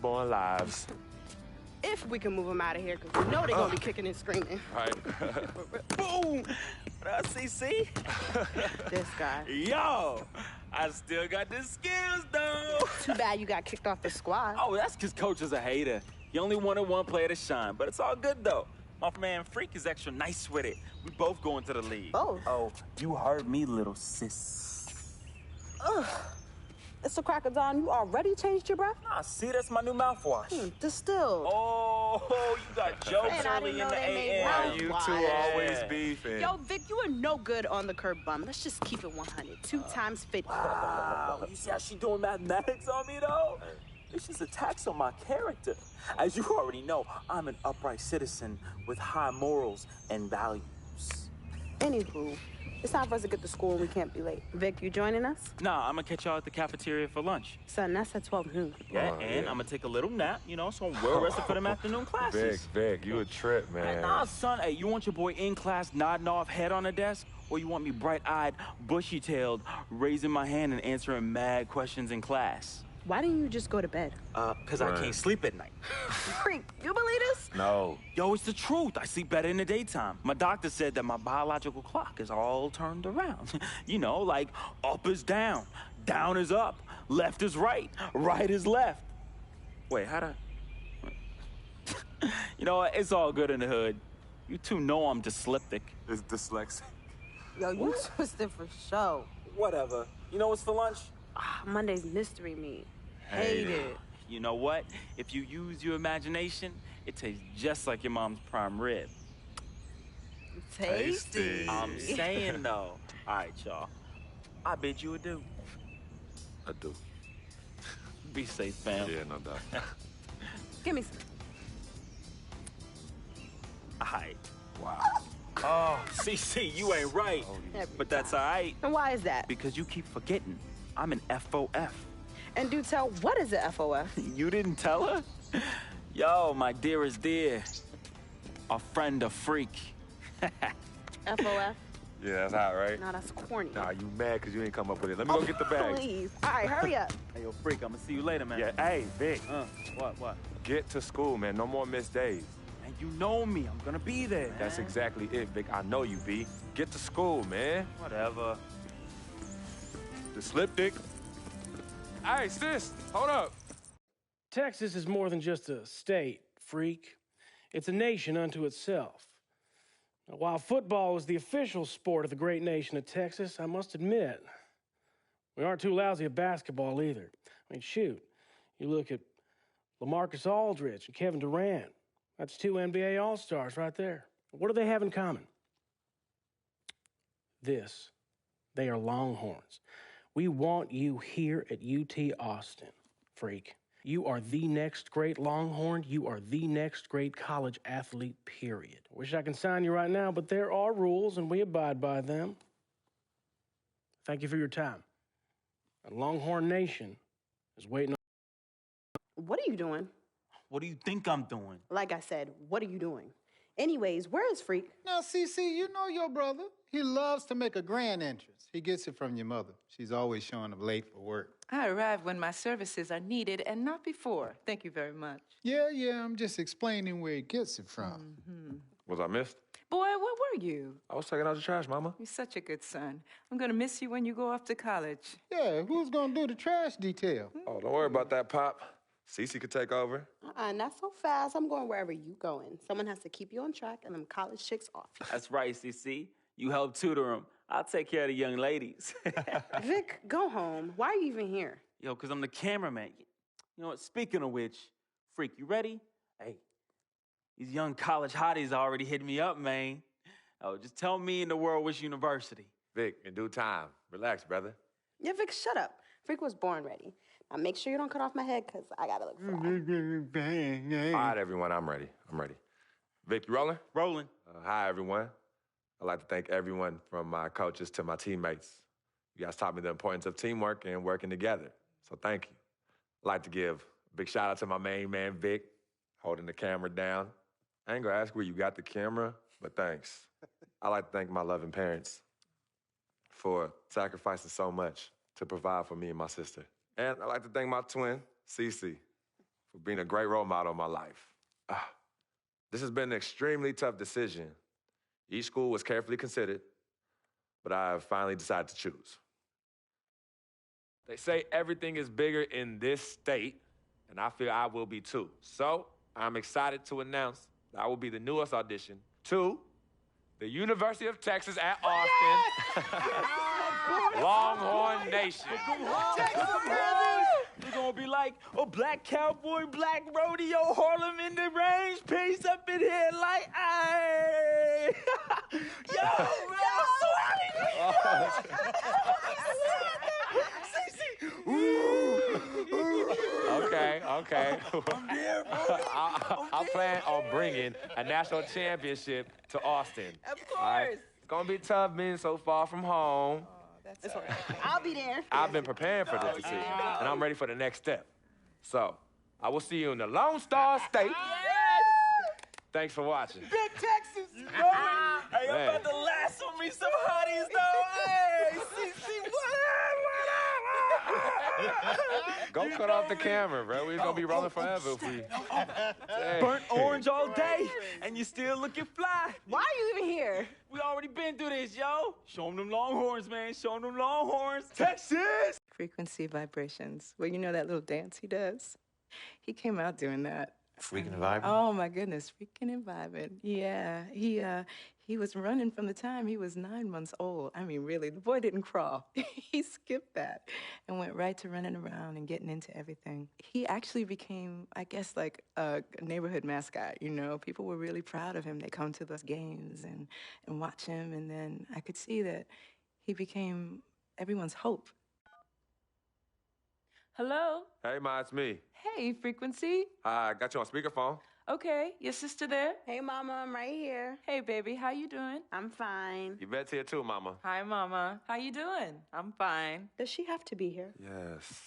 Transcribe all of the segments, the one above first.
unborn lives. If we can move them out of here, because we know they're going to be kicking and screaming. Right. Boom! What up, CC? This guy. Yo, I still got the skills, though. Too bad you got kicked off the squad. Oh, that's because Coach is a hater. He only wanted one player to shine, but it's all good, though. My man Freak is extra nice with it. We both go into the league. Both? Oh, you heard me, little sis. Ugh. It's a crack of dawn. You already changed your breath? Nah, see, that's my new mouthwash. Distilled. Oh, you got jokes Man, I early didn't in know the they made AM. mouthwash. You two Yeah. always beefing. Yo, Vic, you are no good on the curb bum. Let's just keep it 100. 2 times 50. Wow, you see how she doing mathematics on me, though? It's just attacks on my character. As you already know, I'm an upright citizen with high morals and values. Anywho, it's time for us to get to school and we can't be late. Vic, you joining us? Nah, I'm gonna catch y'all at the cafeteria for lunch. Son, that's at 12 noon. Yeah, Oh, and yeah. I'm gonna take a little nap, so I'm well rested for them afternoon classes. Vic, you a trip, man. Nah, son, hey, you want your boy in class nodding off head on the desk? Or you want me bright-eyed, bushy-tailed, raising my hand and answering mad questions in class? Why didn't you just go to bed? Because I can't sleep at night. Freak, you believe this? No. Yo, it's the truth. I sleep better in the daytime. My doctor said that my biological clock is all turned around. Like up is down, down is up, left is right, right is left. Wait, how'd I... You know what? It's all good in the hood. You two know I'm dyslexic. It's dyslexic. Yo, you twisted for show. Whatever. You know what's for lunch? Monday's mystery meat. Hate it. You know what? If you use your imagination, it tastes just like your mom's prime rib. Tasty. I'm saying, though. All right, y'all. I bid you adieu. I do. Be safe, fam. Yeah, no doubt. Give me some. All right. Wow. Oh, CC, you ain't right. But that's all right, And why is that? because you keep forgetting. I'm an FOF. And do tell, what is a FOF? You didn't tell her? Yo, my dearest dear. A friend, a freak. FOF? Yeah, that's hot, right? No, that's corny. Nah, you mad because you ain't come up with it. Let me go get the bag. Please. All right, hurry up. Hey, yo, freak, I'm gonna see you later, man. Yeah, hey, Vic, What? get to school, man. No more missed days. And you know me, I'm gonna be there, man. That's exactly it, Vic. I know you, B. Get to school, man. Whatever. The slip dick. Hey, sis, hold up. Texas is more than just a state, freak. It's a nation unto itself. Now, while football is the official sport of the great nation of Texas, I must admit, we aren't too lousy at basketball either. I mean, shoot, you look at LaMarcus Aldridge and Kevin Durant. That's 2 NBA All-Stars right there. What do they have in common? This. They are Longhorns. We want you here at UT Austin, freak. You are the next great Longhorn. You are the next great college athlete, period. Wish I could sign you right now, but there are rules, and we abide by them. Thank you for your time. And Longhorn Nation is waiting on... What are you doing? What do you think I'm doing? Like I said, what are you doing? Anyways, where is Freak? Now, CC, you know your brother. He loves to make a grand entrance. He gets it from your mother. She's always showing up late for work. I arrive when my services are needed and not before. Thank you very much. Yeah, I'm just explaining where he gets it from. Was I missed? Boy, where were you? I was taking out the trash, Mama. You're such a good son. I'm going to miss you when you go off to college. Yeah, who's gonna do the trash detail? Oh, don't worry about that, Pop. Cece could take over. Not so fast. I'm going wherever you going. Someone has to keep you on track and them college chicks off. That's right, CC. You help tutor them. I'll take care of the young ladies. Vic, go home. Why are you even here? Yo, because I'm the cameraman. You know what? Speaking of which, freak, you ready? Hey, these young college hotties already hit me up, man. Oh, just tell me in the world which university. Vic, in due time. Relax, brother. Yeah, Vic, shut up. Freak was born ready. Now make sure you don't cut off my head, because I gotta look fly. All right, everyone, I'm ready. Vic, you rolling? Rolling. Hi, everyone. I'd like to thank everyone from my coaches to my teammates. You guys taught me the importance of teamwork and working together, so thank you. I'd like to give a big shout out to my main man, Vic, holding the camera down. I ain't gonna ask where you got the camera, but thanks. I'd like to thank my loving parents for sacrificing so much to provide for me and my sister. And I'd like to thank my twin, Cece, for being a great role model in my life. This has been an extremely tough decision. Each school was carefully considered, but I have finally decided to choose. They say everything is bigger in this state, and I feel I will be too. So I'm excited to announce that I will be the newest audition to the University of Texas at Austin. Longhorn Nation. We're gonna be like a black cowboy, black rodeo, Harlem in the range, peace up in here like, ayy. Yo, man, Okay. I plan on bringing a national championship to Austin. Of course. All right? It's gonna be tough being so far from home. That's all right. I'll be there. I've been preparing for this decision, and I'm ready for the next step. So, I will see you in the Lone Star State. Thanks for watching. Big Texas, you know it. Hey, I'm about to lasso me some hotties, though. Hey, CC, what up? Go cut off the camera, bro. We're gonna be rolling forever if we... Burnt orange all day, and you still looking fly. Why are you even here? We already been through this, yo. Show them Longhorns, man. Show them Longhorns. Texas! Frequency vibrations. Well, you know that little dance he does? He came out doing that. Freaking and vibing? Oh, my goodness. Freaking and vibing. Yeah. He was running from the time he was 9 months old. I mean, really, the boy didn't crawl. He skipped that and went right to running around and getting into everything. He actually became, I guess, like a neighborhood mascot, you know? People were really proud of him. They come to the games and watch him, and then I could see that he became everyone's hope. Hello? Hey, Ma, it's me. Hey, Frequency. Hi, I got you on speakerphone. Okay, your sister there? Hey, Mama, I'm right here. Hey, baby, how you doing? I'm fine. Yvette's here too, Mama. Hi, Mama. How you doing? I'm fine. Does she have to be here? Yes.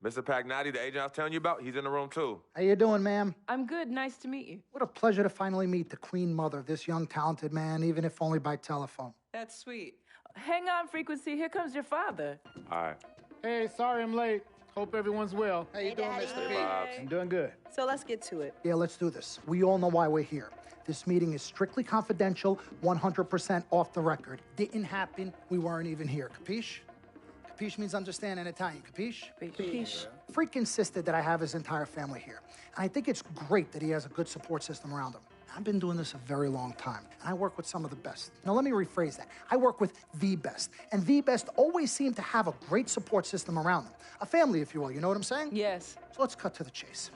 Mr. Pagnotti, the agent I was telling you about, he's in the room too. How you doing, ma'am? I'm good. Nice to meet you. What a pleasure to finally meet the queen mother of this young, talented man, even if only by telephone. That's sweet. Hang on, Frequency. Here comes your father. All right. Hey, sorry I'm late. Hope everyone's well. How you doing, Mr. P? I'm doing good. So let's get to it. Yeah, let's do this. We all know why we're here. This meeting is strictly confidential, 100% off the record. Didn't happen. We weren't even here. Capiche? Capiche means understand in Italian. Capiche? Capiche. Freak insisted that I have his entire family here. And I think it's great that he has a good support system around him. I've been doing this a very long time, and I work with some of the best. Now, let me rephrase that. I work with the best, and the best always seem to have a great support system around them. A family, if you will, you know what I'm saying? Yes. So let's cut to the chase.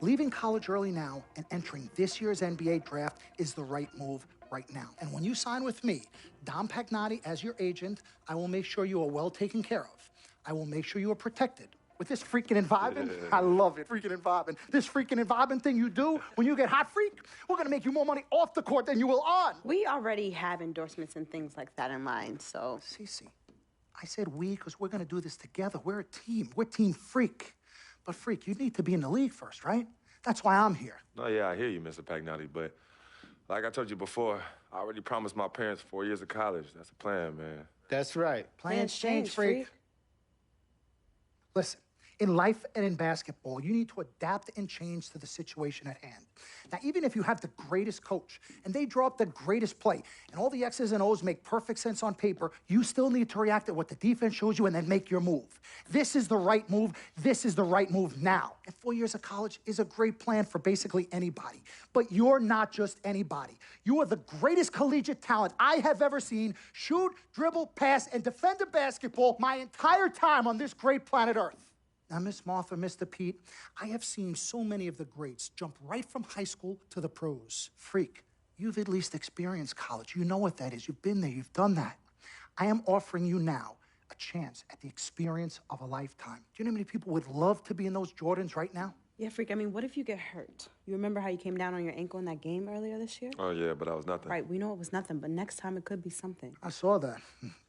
Leaving college early now and entering this year's NBA draft is the right move right now. And when you sign with me, Dom Pagnotti, as your agent, I will make sure you are well taken care of. I will make sure you are protected. With this freaking and vibing, I love it, freaking and vibing. This freaking and vibing thing you do when you get hot freak, we're gonna make you more money off the court than you will on. We already have endorsements and things like that in mind, so... Cece, I said we because we're gonna do this together. We're a team. We're Team Freak. But Freak, you need to be in the league first, right? That's why I'm here. No, yeah, I hear you, Mr. Pagnotti, but like I told you before, I already promised my parents 4 years of college. That's the plan, man. That's right. Plans change, Freak. Listen. In life and in basketball, you need to adapt and change to the situation at hand. Now, even if you have the greatest coach and they draw up the greatest play and all the X's and O's make perfect sense on paper, you still need to react to what the defense shows you and then make your move. This is the right move. This is the right move now. And 4 years of college is a great plan for basically anybody. But you're not just anybody. You are the greatest collegiate talent I have ever seen shoot, dribble, pass, and defend a basketball my entire time on this great planet Earth. Now, Miss Martha, Mr. Pete, I have seen so many of the greats jump right from high school to the pros. Freak, you've at least experienced college. You know what that is. You've been there. You've done that. I am offering you now a chance at the experience of a lifetime. Do you know how many people would love to be in those Jordans right now? Yeah, Freak, I mean, what if you get hurt? You remember how you came down on your ankle in that game earlier this year? Oh, yeah, but that was nothing. Right, we know it was nothing, but next time it could be something. I saw that.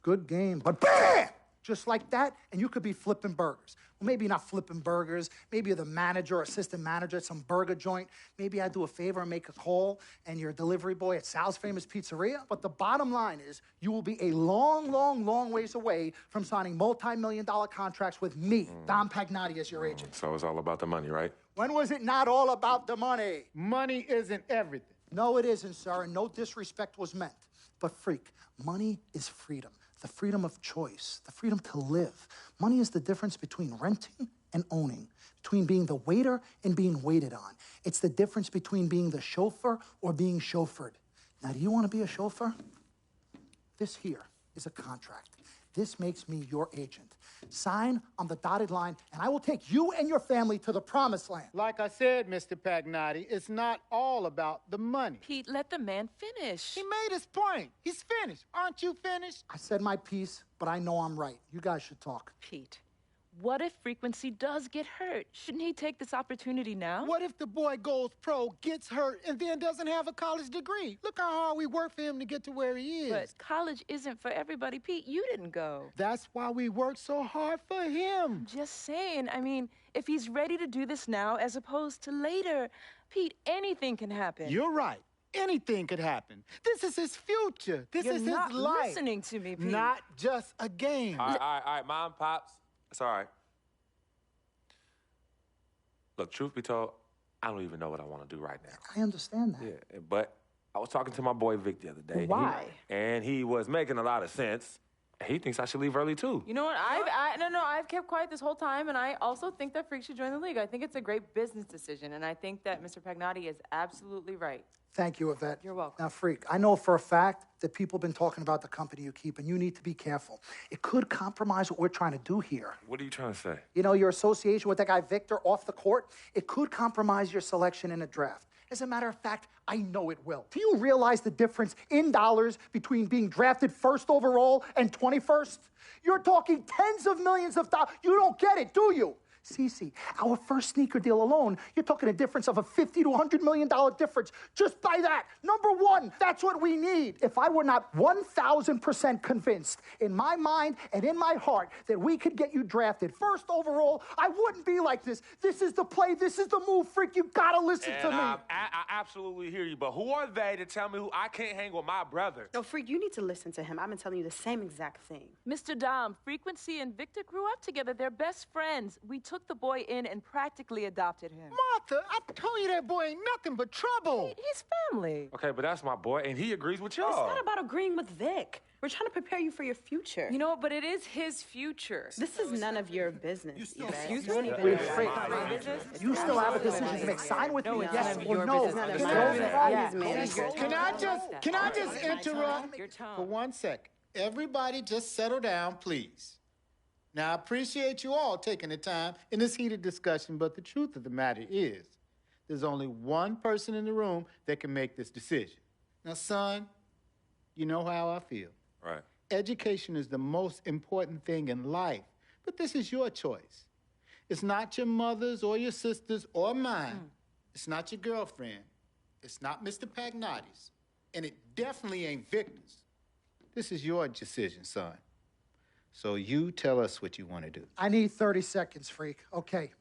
Good game, but bam! just like that, and you could be flipping burgers. Well, maybe not flipping burgers. Maybe you're the manager or assistant manager at some burger joint. Maybe I do a favor and make a call, and you're a delivery boy at Sal's Famous Pizzeria. But the bottom line is you will be a long, long, long ways away from signing multi-million-dollar contracts with me, Dom Pagnotti, as your agent. So it's all about the money, right? When was it not all about the money? Money isn't everything. No, it isn't, sir, and no disrespect was meant. But freak, money is freedom. The freedom of choice, the freedom to live. Money is the difference between renting and owning, between being the waiter and being waited on. It's the difference between being the chauffeur or being chauffeured. Now, do you want to be a chauffeur? This here is a contract. This makes me your agent. Sign on the dotted line, and I will take you and your family to the promised land. Like I said, Mr. Pagnotti, it's not all about the money. Pete, let the man finish. He made his point. He's finished. Aren't you finished? I said my piece, but I know I'm right. You guys should talk. Pete, what if Frequency does get hurt? Shouldn't he take this opportunity now? What if the boy goes pro, gets hurt, and then doesn't have a college degree? Look how hard we work for him to get to where he is. But college isn't for everybody. Pete, you didn't go. That's why we work so hard for him. Just saying. I mean, if he's ready to do this now as opposed to later, Pete, anything can happen. You're right. Anything could happen. This is his future. This You're is not his life. listening to me, Pete. Not just a game. All right, Mom, Pops. It's all right. Look, truth be told, I don't even know what I want to do right now. I understand that. Yeah, but I was talking to my boy Vic the other day. Why? And he was making a lot of sense. He thinks I should leave early, too. You know what? I've kept quiet this whole time, and I also think that Freak should join the league. I think it's a great business decision, and I think that Mr. Pagnotti is absolutely right. Thank you, Yvette. You're welcome. Now, Freak, I know for a fact that people have been talking about the company you keep, and you need to be careful. It could compromise what we're trying to do here. What are you trying to say? You know, your association with that guy Victor off the court, it could compromise your selection in a draft. As a matter of fact, I know it will. Do you realize the difference in dollars between being drafted first overall and 21st? You're talking tens of millions of dollars. You don't get it, do you? Cece, our first sneaker deal alone, you're talking a difference of a $50 to $100 million difference just by that. Number one, that's what we need. If I were not 1,000% convinced in my mind and in my heart that we could get you drafted first overall, I wouldn't be like this. This is the play. This is the move, Freak. You gotta listen to me. I absolutely hear you, but who are they to tell me who I can't hang with my brother? No, Freak, you need to listen to him. I've been telling you the same exact thing. Mr. Dom, Frequency and Victor grew up together. They're best friends. We took the boy in and practically adopted him. Martha, I told you that boy ain't nothing but trouble. He's family. Okay, but that's my boy, and he agrees with It's y'all. not about agreeing with Vic. We're trying to prepare you for your future. You know what? But it is his future. This is none of your business. Excuse You don't me? even Wait, know Freak, My business? you still have a decision to make. Sign with me, yes none of or your no. business. None of It's your all business. wrong. Yeah, man. Can I just interrupt Your tone. for 1 second? Everybody just settle down, please. Now, I appreciate you all taking the time in this heated discussion, but the truth of the matter is there's only one person in the room that can make this decision. Now, son, you know how I feel. Right. Education is the most important thing in life, but this is your choice. It's not your mother's or your sister's or mine. It's not your girlfriend. It's not Mr. Pagnotti's. And it definitely ain't Victor's. This is your decision, son. So you tell us what you want to do. I need 30 seconds, Freak. Okay.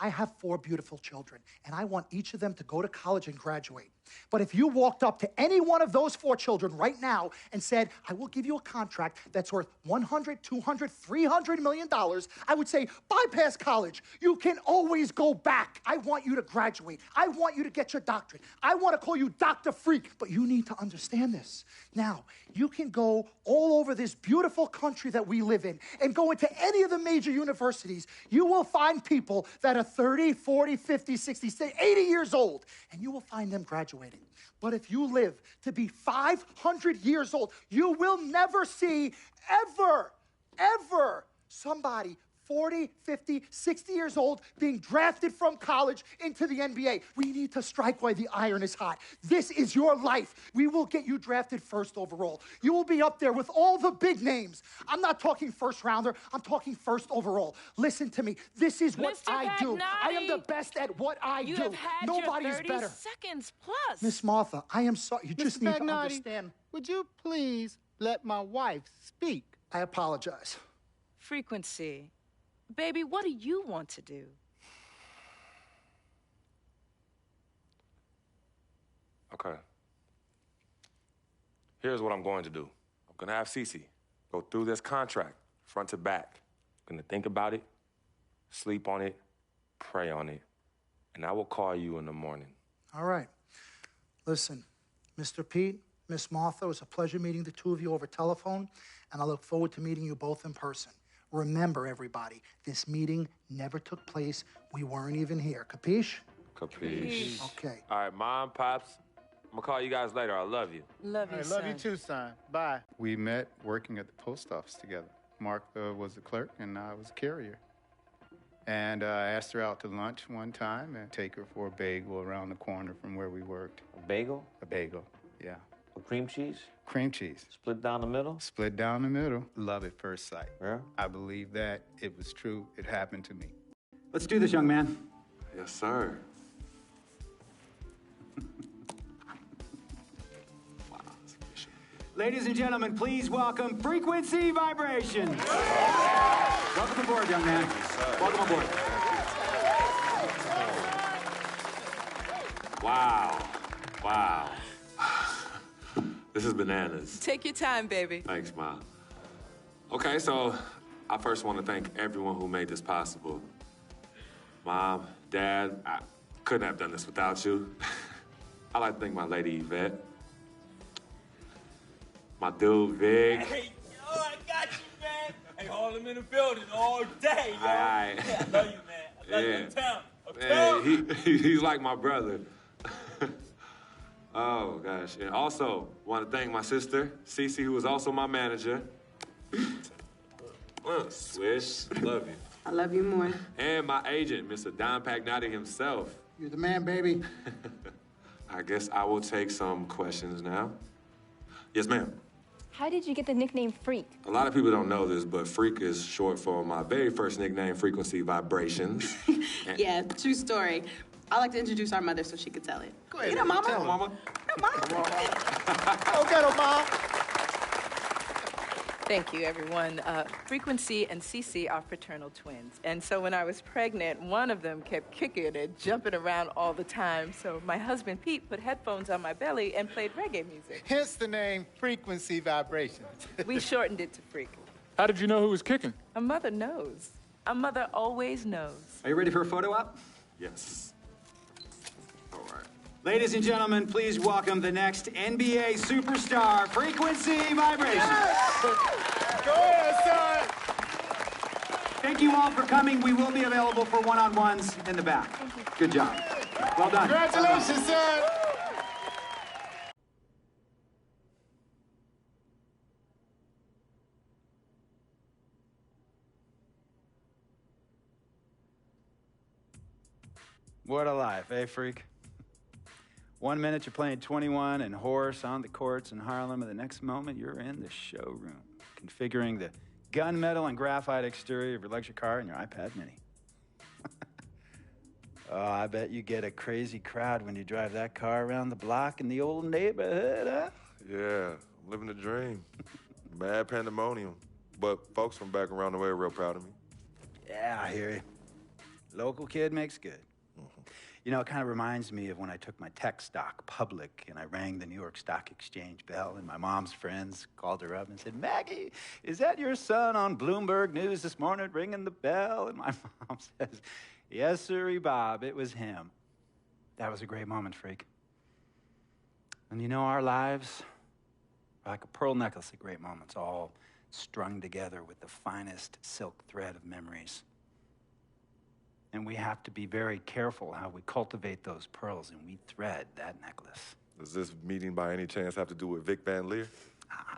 I have 4 beautiful children, and I want each of them to go to college and graduate. But if you walked up to any one of those 4 children right now and said, I will give you a contract that's worth $100, $200, $300 million, I would say, bypass college. You can always go back. I want you to graduate. I want you to get your doctorate. I want to call you Dr. Freak, but you need to understand this. Now, you can go all over this beautiful country that we live in and go into any of the major universities. You will find people that are 30, 40, 50, 60, 80 years old, and you will find them graduating. But if you live to be 500 years old, you will never see ever somebody 40, 50, 60 years old being drafted from college into the NBA. We need to strike while the iron is hot. This is your life. We will get you drafted first overall. You will be up there with all the big names. I'm not talking first rounder. I'm talking first overall. Listen to me. This is what Mr. I do. I am the Pagnotti, best at what I You do. have had Nobody your is 30 better. seconds plus. Miss Martha, I am sorry. You just Mr. need to Pagnotti, understand. would you please let my wife speak? I apologize. Frequency. Baby, what do you want to do? Okay. Here's what I'm going to do. I'm gonna have Cece go through this contract, front to back. I'm gonna think about it, sleep on it, pray on it, and I will call you in the morning. All right. Listen, Mr. Pete, Miss Martha, it was a pleasure meeting the two of you over telephone, and I look forward to meeting you both in person. Remember, everybody, this meeting never took place. We weren't even here. Capiche? Capiche. Okay. All right, Mom, Pops, I'm gonna call you guys later. I love you. Love you, I love you too, son. Bye. We met working at the post office together. Martha was the clerk, and I was a carrier. And I asked her out to lunch one time and take her for a bagel around the corner from where we worked. A bagel? A bagel, yeah. With cream cheese? Cream cheese. Split down the middle? Split down the middle. Love at first sight. Yeah? I believe that it was true. It happened to me. Let's do this, young man. Yes, sir. Ladies and gentlemen, please welcome Frequency Vibrations. Welcome aboard, young man. Welcome aboard. Wow. Wow. This is bananas. Take your time, baby. Thanks, Mom. Okay, so I first want to thank everyone who made this possible. Mom, Dad, I couldn't have done this without you. I'd like to thank my lady Yvette, my dude Vig. Hey, yo, I got you, man. Hey, hold him in the building all day, yo. Aye. Yeah, I love you, man. I love you. Yeah. Uptown. He's like my brother. Oh, gosh. And also, want to thank my sister, Cece, who was also my manager. Swish, love you. I love you more. And my agent, Mr. Don Pagnotti himself. You're the man, baby. I guess I will take some questions now. Yes, ma'am. How did you get the nickname Freak? A lot of people don't know this, but Freak is short for my very first nickname, Frequency Vibrations. Yeah, true story. I like to introduce our mother so she could tell it. Go ahead. You know, Mama. Tell her, Mama. Come on. Go get her, Mom. Thank you, everyone. Frequency and Cece are fraternal twins. And so when I was pregnant, one of them kept kicking and jumping around all the time. So my husband, Pete, put headphones on my belly and played reggae music. Hence the name Frequency Vibrations. We shortened it to Freak. How did you know who was kicking? A mother knows. A mother always knows. Are you ready for a photo op? Yes. All right. Ladies and gentlemen, please welcome the next NBA superstar, Frequency Vibrations. Go ahead, son. Thank you all for coming. We will be available for one-on-ones in the back. Good job. Well done. Congratulations, son. What a life, eh, freak? 1 minute you're playing 21 and horse on the courts in Harlem, and the next moment you're in the showroom, configuring the gunmetal and graphite exterior of your luxury car and your iPad mini. Oh, I bet you get a crazy crowd when you drive that car around the block in the old neighborhood, huh? Yeah, I'm living the dream. Bad pandemonium. But folks from back around the way are real proud of me. Yeah, I hear you. Local kid makes good. You know, it kind of reminds me of when I took my tech stock public and I rang the New York Stock Exchange bell and my mom's friends called her up and said, Maggie, is that your son on Bloomberg News this morning ringing the bell? And my mom says, yes, sirree, Bob, it was him. That was a great moment, freak. And you know, our lives are like a pearl necklace of great moments, all strung together with the finest silk thread of memories. And we have to be very careful how we cultivate those pearls and we thread that necklace. Does this meeting by any chance have to do with Vic Van Leer?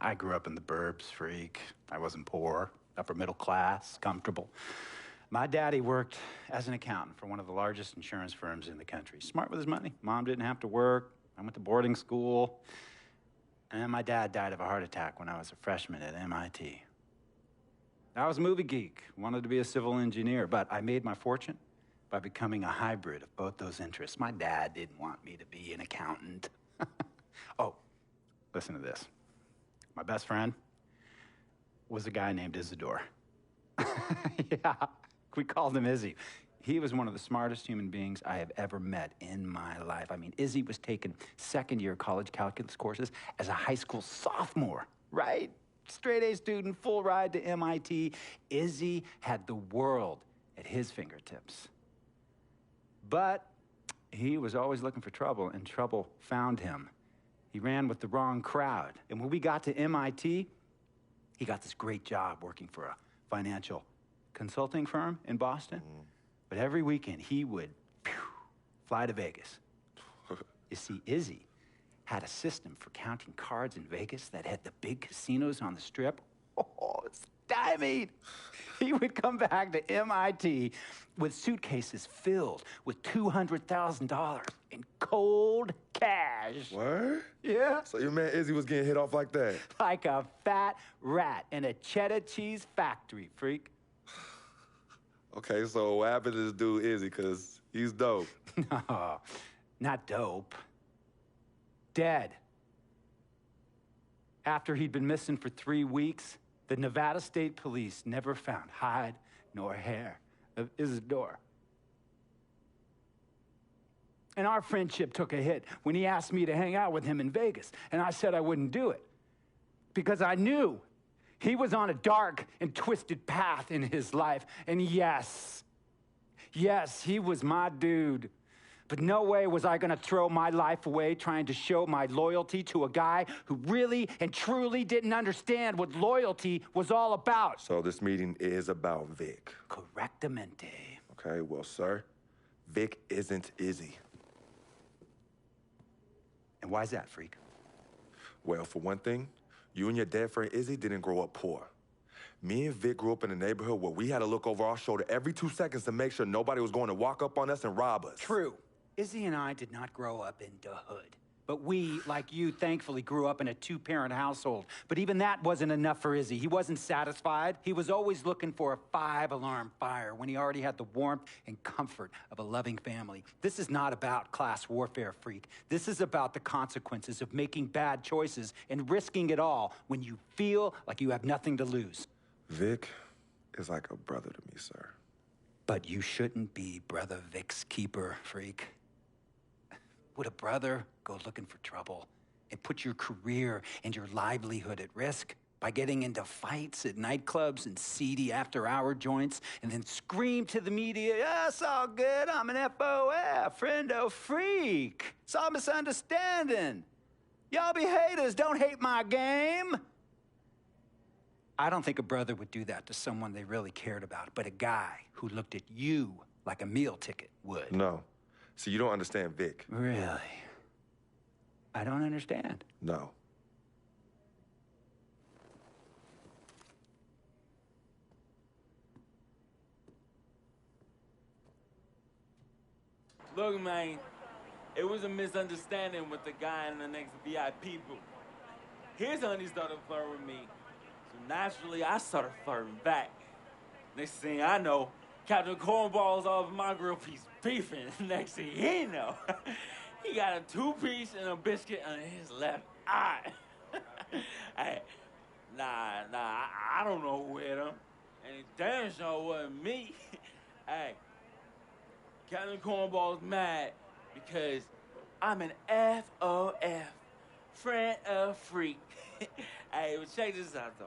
I grew up in the burbs, freak. I wasn't poor, upper middle class, comfortable. My daddy worked as an accountant for one of the largest insurance firms in the country. Smart with his money. Mom didn't have to work. I went to boarding school. And then my dad died of a heart attack when I was a freshman at MIT. I was a movie geek, wanted to be a civil engineer, but I made my fortune by becoming a hybrid of both those interests. My dad didn't want me to be an accountant. Oh, listen to this. My best friend was a guy named Isidore. Yeah, we called him Izzy. He was one of the smartest human beings I have ever met in my life. I mean, Izzy was taking second-year college calculus courses as a high school sophomore, right? Straight-A student, full ride to MIT. Izzy had the world at his fingertips. But he was always looking for trouble, and trouble found him. He ran with the wrong crowd. And when we got to MIT, he got this great job working for a financial consulting firm in Boston. But every weekend, he would fly to Vegas. You see, Izzy had a system for counting cards in Vegas that had the big casinos on the Strip. Oh, stymied. He would come back to MIT with suitcases filled with $200,000 in cold cash. What? Yeah. So your man Izzy was getting hit off like that? Like a fat rat in a cheddar cheese factory, freak. Okay, so what happened to this dude Izzy? Because he's dope. No, not dope. Dead. After he'd been missing for 3 weeks, the Nevada State Police never found hide nor hair of Isidore. And our friendship took a hit when he asked me to hang out with him in Vegas, and I said I wouldn't do it because I knew he was on a dark and twisted path in his life. And yes, he was my dude. But no way was I gonna throw my life away trying to show my loyalty to a guy who really and truly didn't understand what loyalty was all about. So this meeting is about Vic. Correctamente. Okay, well, sir, Vic isn't Izzy. And why's that, freak? Well, for one thing, you and your dead friend Izzy didn't grow up poor. Me and Vic grew up in a neighborhood where we had to look over our shoulder every 2 seconds to make sure nobody was going to walk up on us and rob us. True. Izzy and I did not grow up in the hood. But we, like you, thankfully grew up in a 2-parent household. But even that wasn't enough for Izzy. He wasn't satisfied. He was always looking for a 5-alarm fire when he already had the warmth and comfort of a loving family. This is not about class warfare, freak. This is about the consequences of making bad choices and risking it all when you feel like you have nothing to lose. Vic is like a brother to me, sir. But you shouldn't be Brother Vic's keeper, freak. Would a brother go looking for trouble and put your career and your livelihood at risk by getting into fights at nightclubs and seedy after-hour joints and then scream to the media, "Yeah, it's all good, I'm an FOF, friendo freak. It's all misunderstanding. Y'all be haters, don't hate my game." I don't think a brother would do that to someone they really cared about, but a guy who looked at you like a meal ticket would. No. See, you don't understand Vic. Really? I don't understand. No. Look, man, it was a misunderstanding with the guy in the next VIP booth. His honey started flirting with me, so naturally I started flirting back. Next thing I know, Captain Cornball's off my grill piece beefing. Next thing he know, he got a 2-piece and a biscuit on his left eye. Hey, I don't know who hit him. And it damn sure wasn't me. Hey, Captain Cornball's mad because I'm an FOF, friend of freak. Hey, but check this out, though.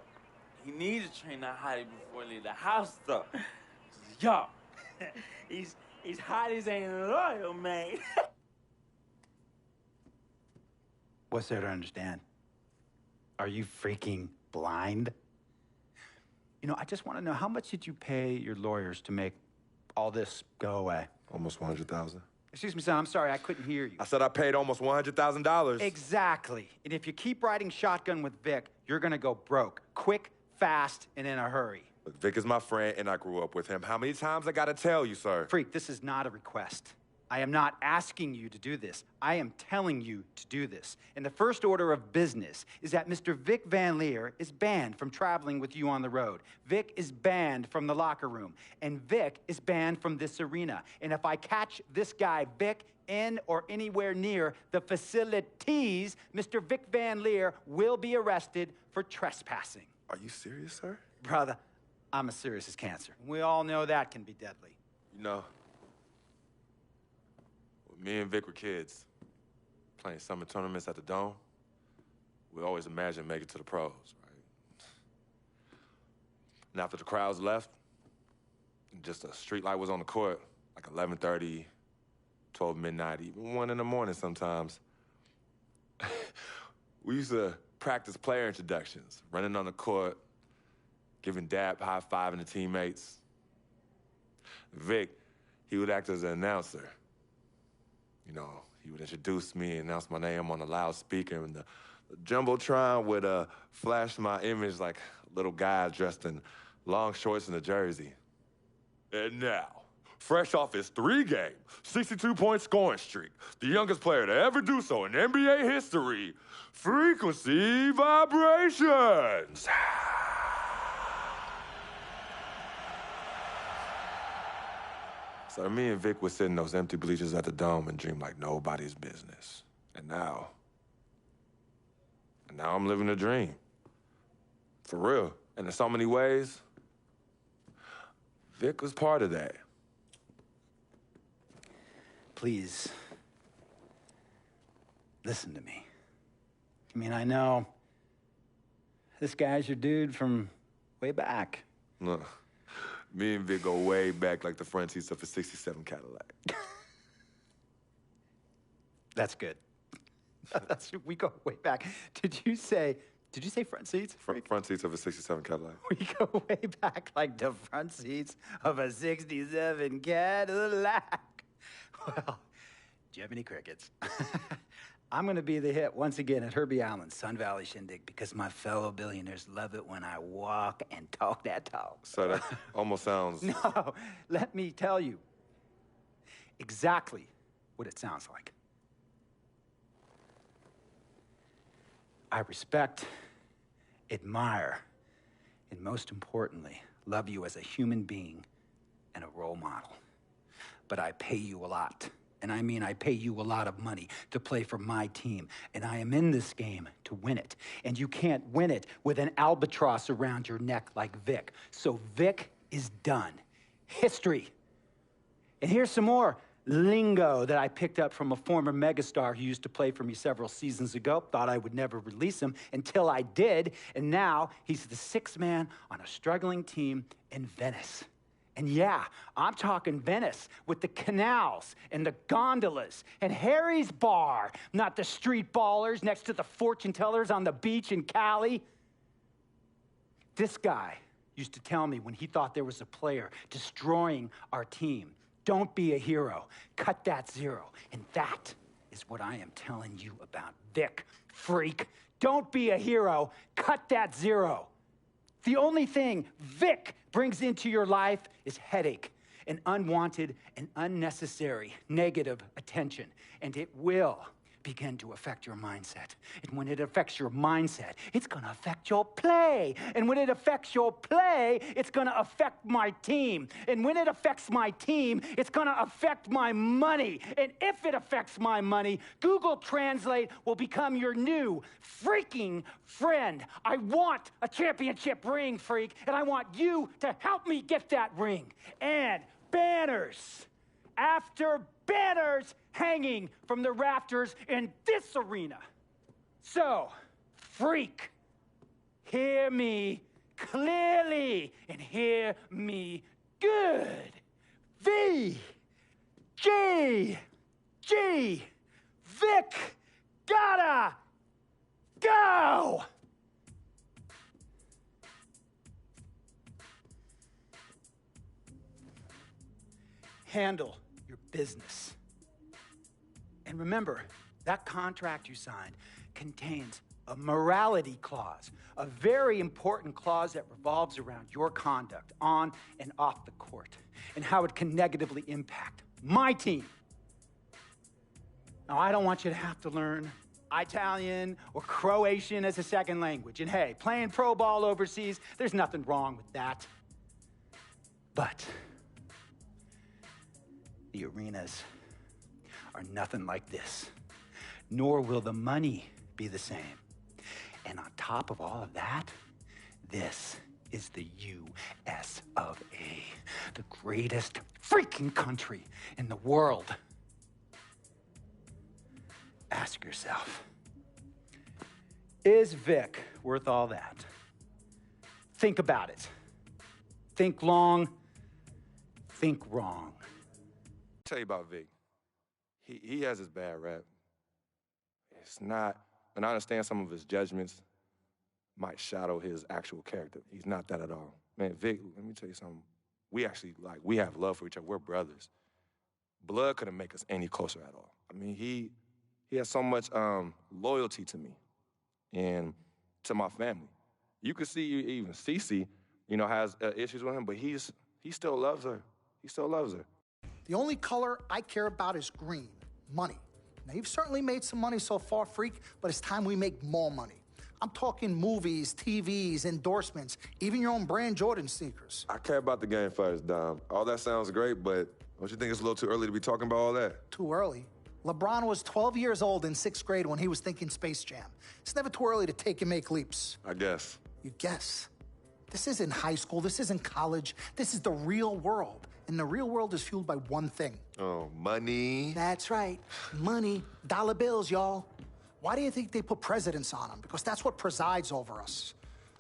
He needs to train that hottie before he leave the house, though. Yo, he's hot as ain't loyal, man. What's there to understand? Are you freaking blind? You know, I just want to know, how much did you pay your lawyers to make all this go away? Almost $100,000. Excuse me, son, I'm sorry, I couldn't hear you. I said I paid almost $100,000. Exactly. And if you keep riding shotgun with Vic, you're gonna go broke. Quick, fast, and in a hurry. Look, Vic is my friend, and I grew up with him. How many times I gotta tell you, sir? Freak, this is not a request. I am not asking you to do this. I am telling you to do this. And the first order of business is that Mr. Vic Van Leer is banned from traveling with you on the road. Vic is banned from the locker room. And Vic is banned from this arena. And if I catch this guy, Vic, in or anywhere near the facilities, Mr. Vic Van Leer will be arrested for trespassing. Are you serious, sir? Brother, I'm as serious as cancer. We all know that can be deadly. You know, when me and Vic were kids, playing summer tournaments at the Dome, we always imagined making it to the pros, right? And after the crowds left, just a street light was on the court, like 11:30, 12 midnight, even 1 in the morning sometimes. We used to practice player introductions, running on the court, giving dab high-fiving the teammates. Vic, he would act as an announcer. You know, he would introduce me and announce my name on the loudspeaker, and the Jumbotron would flash my image like a little guy dressed in long shorts and a jersey. And now, fresh off his 3-game, 62-point scoring streak, the youngest player to ever do so in NBA history, Frequency Vibrations. So me and Vic would sit in those empty bleachers at the Dome and dream like nobody's business. And now I'm living a dream. For real. And in so many ways, Vic was part of that. Please, listen to me. I mean, I know this guy's your dude from way back. Look, me and Vic go way back like the front seats of a 67 Cadillac. That's good. We go way back. Did you say front seats? Front seats of a 67 Cadillac. We go way back like the front seats of a 67 Cadillac. Well, do you have any crickets? I'm going to be the hit once again at Herbie Allen's Sun Valley Shindig because my fellow billionaires love it when I walk and talk that talk. So that almost sounds... No, let me tell you exactly what it sounds like. I respect, admire, and most importantly, love you as a human being and a role model. But I pay you a lot. And I mean, I pay you a lot of money to play for my team. And I am in this game to win it. And you can't win it with an albatross around your neck like Vic. So Vic is done. History. And here's some more lingo that I picked up from a former megastar who used to play for me several seasons ago. Thought I would never release him until I did. And now he's the sixth man on a struggling team in Venice. And yeah, I'm talking Venice with the canals and the gondolas and Harry's bar, not the street ballers next to the fortune tellers on the beach in Cali. This guy used to tell me when he thought there was a player destroying our team, don't be a hero, cut that zero. And that is what I am telling you about Vic, freak. Don't be a hero, cut that zero. The only thing Vic brings into your life is headache and unwanted and unnecessary negative attention. And it will begin to affect your mindset. And when it affects your mindset, it's going to affect your play. And when it affects your play, it's going to affect my team. And when it affects my team, it's going to affect my money. And if it affects my money, Google Translate will become your new freaking friend. I want a championship ring, freak, and I want you to help me get that ring. And banners after banners hanging from the rafters in this arena. So, freak, hear me clearly and hear me good. V, G, Vic, gotta go! Handle your business. And remember, that contract you signed contains a morality clause, a very important clause that revolves around your conduct on and off the court, and how it can negatively impact my team. Now, I don't want you to have to learn Italian or Croatian as a second language. And hey, playing pro ball overseas, there's nothing wrong with that. But the arenas are nothing like this, nor will the money be the same. And on top of all of that, this is the U.S. of A, the greatest freaking country in the world. Ask yourself, is Vic worth all that? Think about it. Think long, think wrong. Tell you about Vic. He has his bad rap. It's not, and I understand some of his judgments might shadow his actual character. He's not that at all. Man, Vic, let me tell you something. We actually, we have love for each other. We're brothers. Blood couldn't make us any closer at all. I mean, he has so much loyalty to me and to my family. You could see even Cece, has issues with him, but he still loves her. He still loves her. The only color I care about is green, money. Now, you've certainly made some money so far, Freak, but it's time we make more money. I'm talking movies, TVs, endorsements, even your own brand Jordan sneakers. I care about the game first, Dom. All that sounds great, but don't you think it's a little too early to be talking about all that? Too early? LeBron was 12 years old in 6th grade when he was thinking Space Jam. It's never too early to take and make leaps. I guess. You guess? This isn't high school. This isn't college. This is the real world. And the real world is fueled by one thing. Oh, money. That's right. Money. Dollar bills, y'all. Why do you think they put presidents on them? Because that's what presides over us.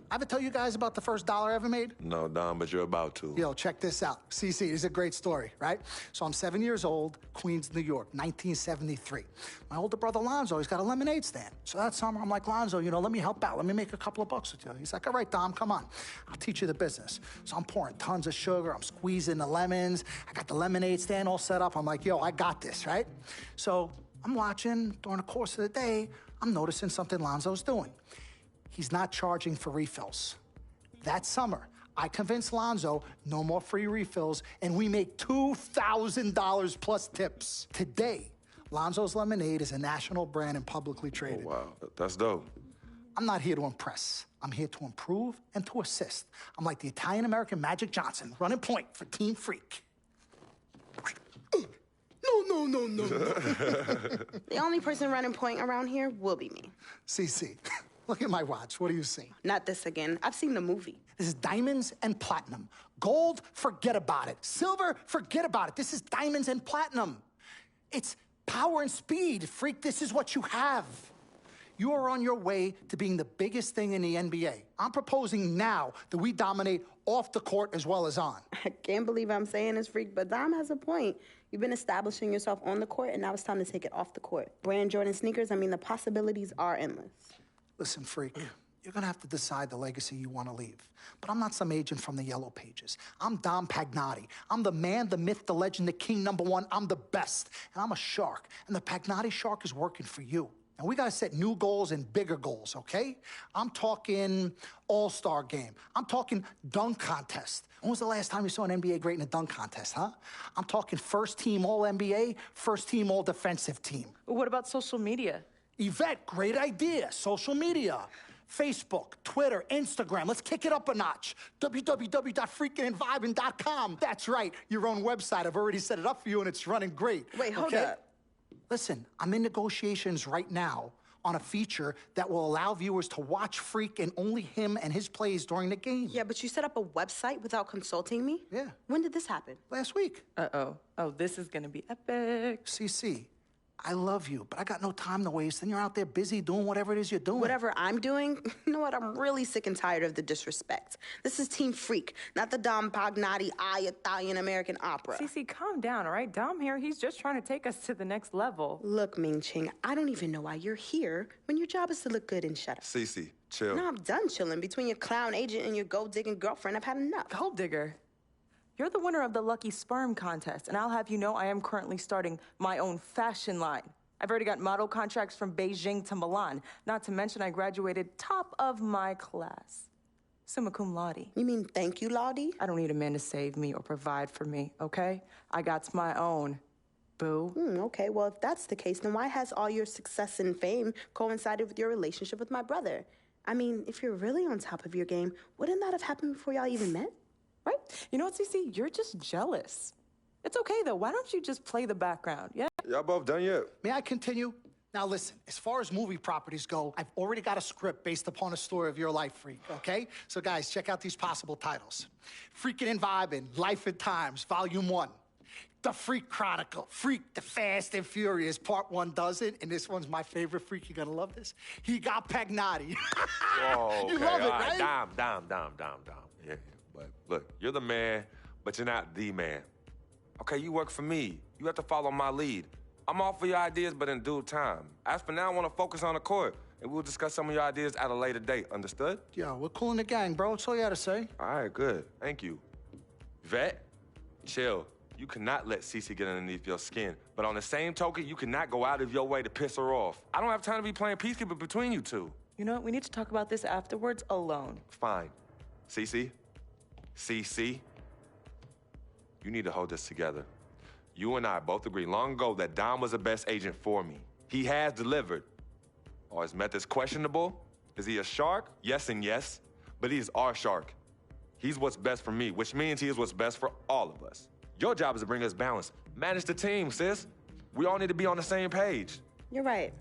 I ever tell you guys about the first dollar I ever made? No, Dom, but you're about to. Yo, check this out. CC, this is a great story, right? So I'm 7 years old, Queens, New York, 1973. My older brother, Lonzo, he's got a lemonade stand. So that summer, I'm like, Lonzo, let me help out. Let me make a couple of bucks with you. He's like, all right, Dom, come on. I'll teach you the business. So I'm pouring tons of sugar. I'm squeezing the lemons. I got the lemonade stand all set up. I'm like, yo, I got this, right? So I'm watching during the course of the day. I'm noticing something Lonzo's doing. He's not charging for refills. That summer, I convinced Lonzo no more free refills, and we make $2,000 plus tips. Today, Lonzo's Lemonade is a national brand and publicly traded. Oh, wow. That's dope. I'm not here to impress. I'm here to improve and to assist. I'm like the Italian-American Magic Johnson, running point for Team Freak. No. The only person running point around here will be me. CC, look at my watch. What do you see? Not this again. I've seen the movie. This is diamonds and platinum. Gold, forget about it. Silver, forget about it. This is diamonds and platinum. It's power and speed. Freak, this is what you have. You are on your way to being the biggest thing in the NBA. I'm proposing now that we dominate off the court as well as on. I can't believe I'm saying this, Freak, but Dom has a point. You've been establishing yourself on the court, and now it's time to take it off the court. Brand Jordan sneakers, the possibilities are endless. Listen, Freak, you're gonna have to decide the legacy you want to leave. But I'm not some agent from the Yellow Pages. I'm Dom Pagnotti. I'm the man, the myth, the legend, the king, #1. I'm the best. And I'm a shark. And the Pagnotti shark is working for you. And we gotta set new goals and bigger goals, okay? I'm talking all-star game. I'm talking dunk contest. When was the last time you saw an NBA great in a dunk contest, huh? I'm talking first team All-NBA, first team All-Defensive team. What about social media? Yvette, great idea. Social media. Facebook, Twitter, Instagram. Let's kick it up a notch. www.freakingandvibing.com. That's right, your own website. I've already set it up for you, and it's running great. Wait, hold up. Listen, I'm in negotiations right now on a feature that will allow viewers to watch Freak and only him and his plays during the game. Yeah, but you set up a website without consulting me? Yeah. When did this happen? Last week. Uh-oh. Oh, this is gonna be epic. CC, I love you, but I got no time to waste, and you're out there busy doing whatever it is you're doing. Whatever I'm doing, you know what? I'm really sick and tired of the disrespect. This is Team Freak, not the Dom Pagnotti Italian-American opera. Cece, calm down, all right? Dom here, he's just trying to take us to the next level. Look, Ming Ching, I don't even know why you're here when your job is to look good and shut up. Cece, chill. No, I'm done chilling. Between your clown agent and your gold-digging girlfriend, I've had enough. Gold digger? You're the winner of the Lucky Sperm contest, and I'll have you know I am currently starting my own fashion line. I've already got model contracts from Beijing to Milan, not to mention I graduated top of my class. Summa cum laude. You mean thank you, Laude? I don't need a man to save me or provide for me, okay? I got my own. Boo. Okay, well, if that's the case, then why has all your success and fame coincided with your relationship with my brother? If you're really on top of your game, wouldn't that have happened before y'all even met? Right? You know what, Cece? You're just jealous. It's okay, though. Why don't you just play the background, yeah? Y'all both done yet? May I continue? Now listen, as far as movie properties go, I've already got a script based upon a story of your life, Freak, okay? So guys, check out these possible titles. Freakin' and Vibin', Life and Times, Volume 1. The Freak Chronicle, Freak the Fast and Furious, Part 1 does it, and this one's my favorite, Freak, you're gonna love this. He got Pagnotti. Whoa, okay. You love it, All right? Dom. Yeah, but look, you're the man, but you're not the man. Okay, you work for me. You have to follow my lead. I'm all for your ideas, but in due time. As for now, I want to focus on the court, and we'll discuss some of your ideas at a later date. Understood? Yeah, we're cool in the gang, bro. That's all you had to say. All right, good. Thank you. Vet, chill. You cannot let Cece get underneath your skin. But on the same token, you cannot go out of your way to piss her off. I don't have time to be playing peacekeeper between you two. You know what? We need to talk about this afterwards alone. Fine. Cece, you need to hold this together. You and I both agreed long ago that Dom was the best agent for me. He has delivered. Are his methods questionable? Is he a shark? Yes and yes. But he is our shark. He's what's best for me, which means he is what's best for all of us. Your job is to bring us balance. Manage the team, sis. We all need to be on the same page. You're right.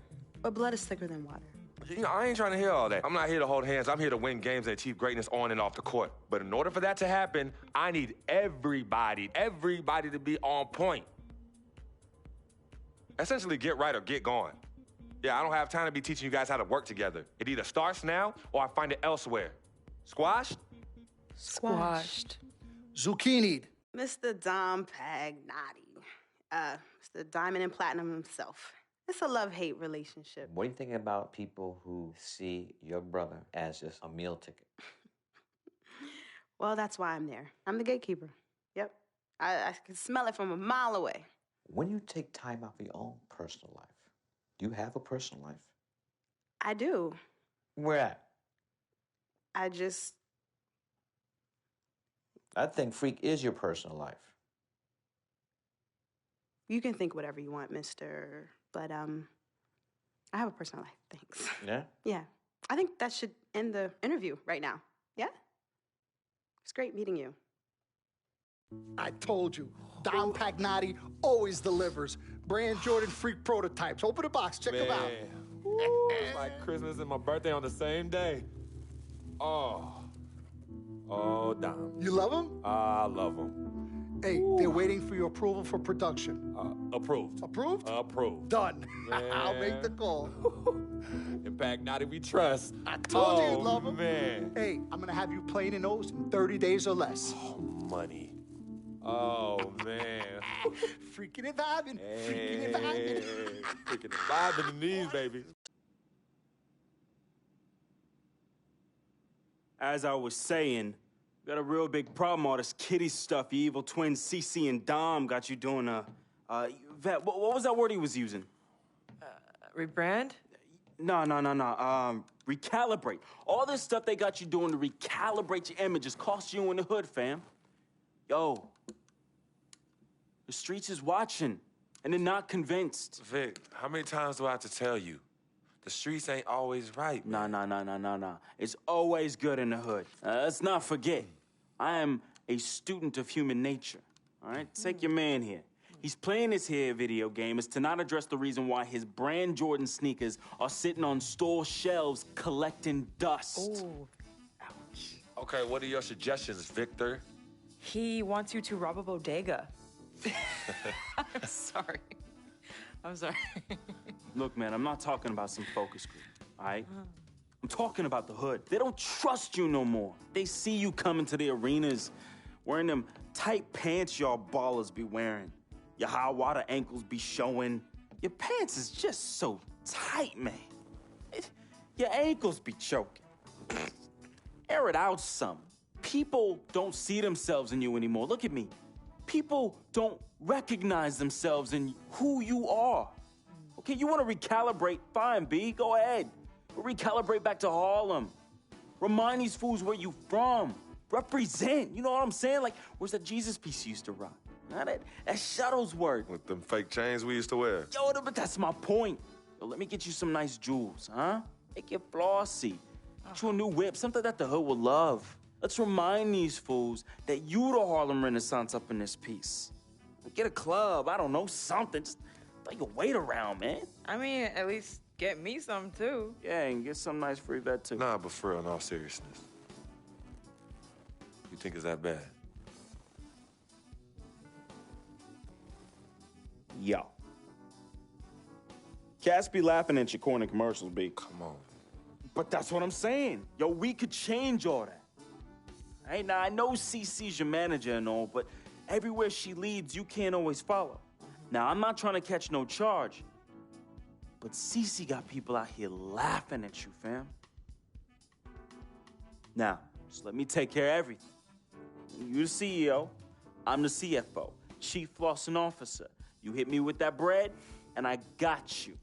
But blood is thicker than water. You know, I ain't trying to hear all that. I'm not here to hold hands. I'm here to win games and achieve greatness on and off the court. But in order for that to happen, I need everybody to be on point. Essentially, get right or get gone. Yeah, I don't have time to be teaching you guys how to work together. It either starts now or I find it elsewhere. Squashed? Squashed. Zucchini'd. Mr. Dom Pagnotti. Mr. Diamond and Platinum himself. It's a love-hate relationship. What do you think about people who see your brother as just a meal ticket? Well, that's why I'm there. I'm the gatekeeper. Yep. I can smell it from a mile away. When you take time out for your own personal life, do you have a personal life? I do. Where at? I think Freak is your personal life. You can think whatever you want, mister. But, I have a personal life, thanks. Yeah? Yeah. I think that should end the interview right now. Yeah? It's great meeting you. I told you, Dom Pagnotti always delivers. Brand Jordan Freak prototypes. Open the box, check them out. Ooh, it's like Christmas and my birthday on the same day. Oh, Dom. You love them? I love them. Hey, they're waiting for your approval for production. Approved. Approved? Approved. Done. Yeah. I'll make the call. In Pagnotti we trust. I told you you'd love them. Man. Hey, I'm gonna have you playing in those in 30 days or less. Oh, money. Oh, man. Freaking and vibing. Freaking and vibing. Freaking and vibing in these, baby. As I was saying, got a real big problem, all this kitty stuff. Your evil twins, Cece and Dom, got you doing Vet, what was that word he was using? Rebrand? No. Recalibrate. All this stuff they got you doing to recalibrate your image is cost you in the hood, fam. Yo, the streets is watching, and they're not convinced. Vic, how many times do I have to tell you? The streets ain't always right. Nah. It's always good in the hood. Let's not forget, I am a student of human nature, all right? Take your man here. He's playing his hair video game is to not address the reason why his brand Jordan sneakers are sitting on store shelves collecting dust. Ooh, ouch. Okay, what are your suggestions, Victor? He wants you to rob a bodega. I'm sorry. Look, man, I'm not talking about some focus group, all right? I'm talking about the hood. They don't trust you no more. They see you coming to the arenas wearing them tight pants y'all ballers be wearing. Your high water ankles be showing. Your pants is just so tight, man. Your ankles be choking. Air it out some. People don't see themselves in you anymore. Look at me. People don't recognize themselves in who you are. Okay, you want to recalibrate? Fine, B, go ahead. Recalibrate back to Harlem. Remind these fools where you from. Represent, you know what I'm saying? Like, where's that Jesus piece you used to rock? Now that Shuttlesworth. With them fake chains we used to wear. Yo, but that's my point. Yo, let me get you some nice jewels, huh? Make you flossy. Get you a new whip, something that the hood will love. Let's remind these fools that you the Harlem Renaissance up in this piece. Get a club, I don't know, something. Just Throw your weight around, man. I mean, at least get me some, too. Yeah, and get some nice free vet, too. Nah, but for real, in all seriousness. You think it's that bad? Yo. Cats be laughing at your corner commercials, B. Come on. But that's what I'm saying. Yo, we could change all that. Hey, now, I know CC's your manager and all, but everywhere she leads, you can't always follow. Now, I'm not trying to catch no charge, but CC got people out here laughing at you, fam. Now, just let me take care of everything. You the CEO, I'm the CFO, Chief Flossing Officer. You hit me with that bread, and I got you.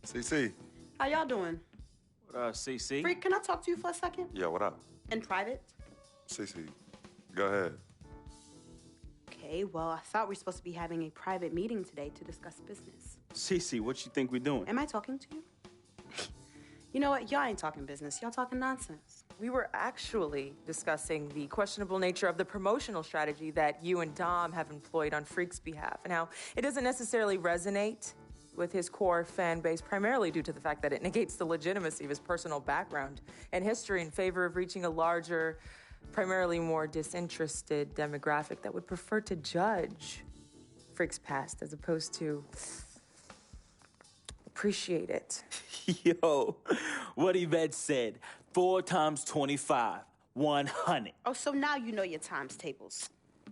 CC. How y'all doing? What up, CC? Freak, can I talk to you for a second? Yeah, what up? In private? CC, go ahead. Okay, well, I thought we were supposed to be having a private meeting today to discuss business. CC, what you think we doing? Am I talking to you? You know what? Y'all ain't talking business. Y'all talking nonsense. We were actually discussing the questionable nature of the promotional strategy that you and Dom have employed on Freak's behalf, and how it doesn't necessarily resonate with his core fan base, primarily due to the fact that it negates the legitimacy of his personal background and history in favor of reaching a larger, primarily more disinterested demographic that would prefer to judge Freak's past as opposed to appreciate it. Yo, what Yvette said, 4 times 25, 100. Oh, so now you know your times tables.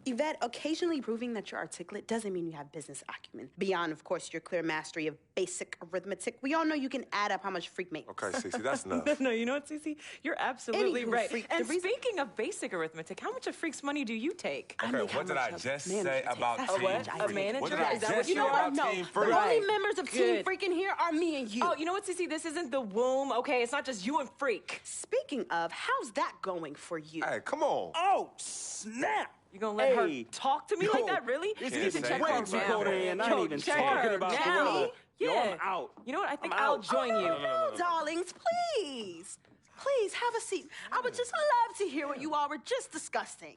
Yvette, occasionally proving that you're articulate doesn't mean you have business acumen. Beyond, of course, your clear mastery of basic arithmetic, we all know you can add up how much Freak makes. Okay, Cece, that's enough. No, you know what, Cece? You're absolutely Anywho, right. Freak, And the reason- speaking of basic arithmetic, how much of Freak's money do you take? Okay, what did I just say about That's Team what A manager? What did I Is that just what say you know about No, Team the Freak? only members of Team Good. Freak in here are me and you. Oh, you know what, Cece? This isn't the womb, okay? It's not just you and Freak. Speaking of, how's that going for you? Hey, come on. Oh, snap. You gonna let her Hey. talk to me like that, really? This You need is to say check that. her way too now. cold in. I Yo, ain't even check talking her about the now. weather. Yo, Yeah. I'm out. You know what? I think I'm I'll out. join you. No, darlings, please. Please, have a seat. I would just love to hear what you all were just discussing.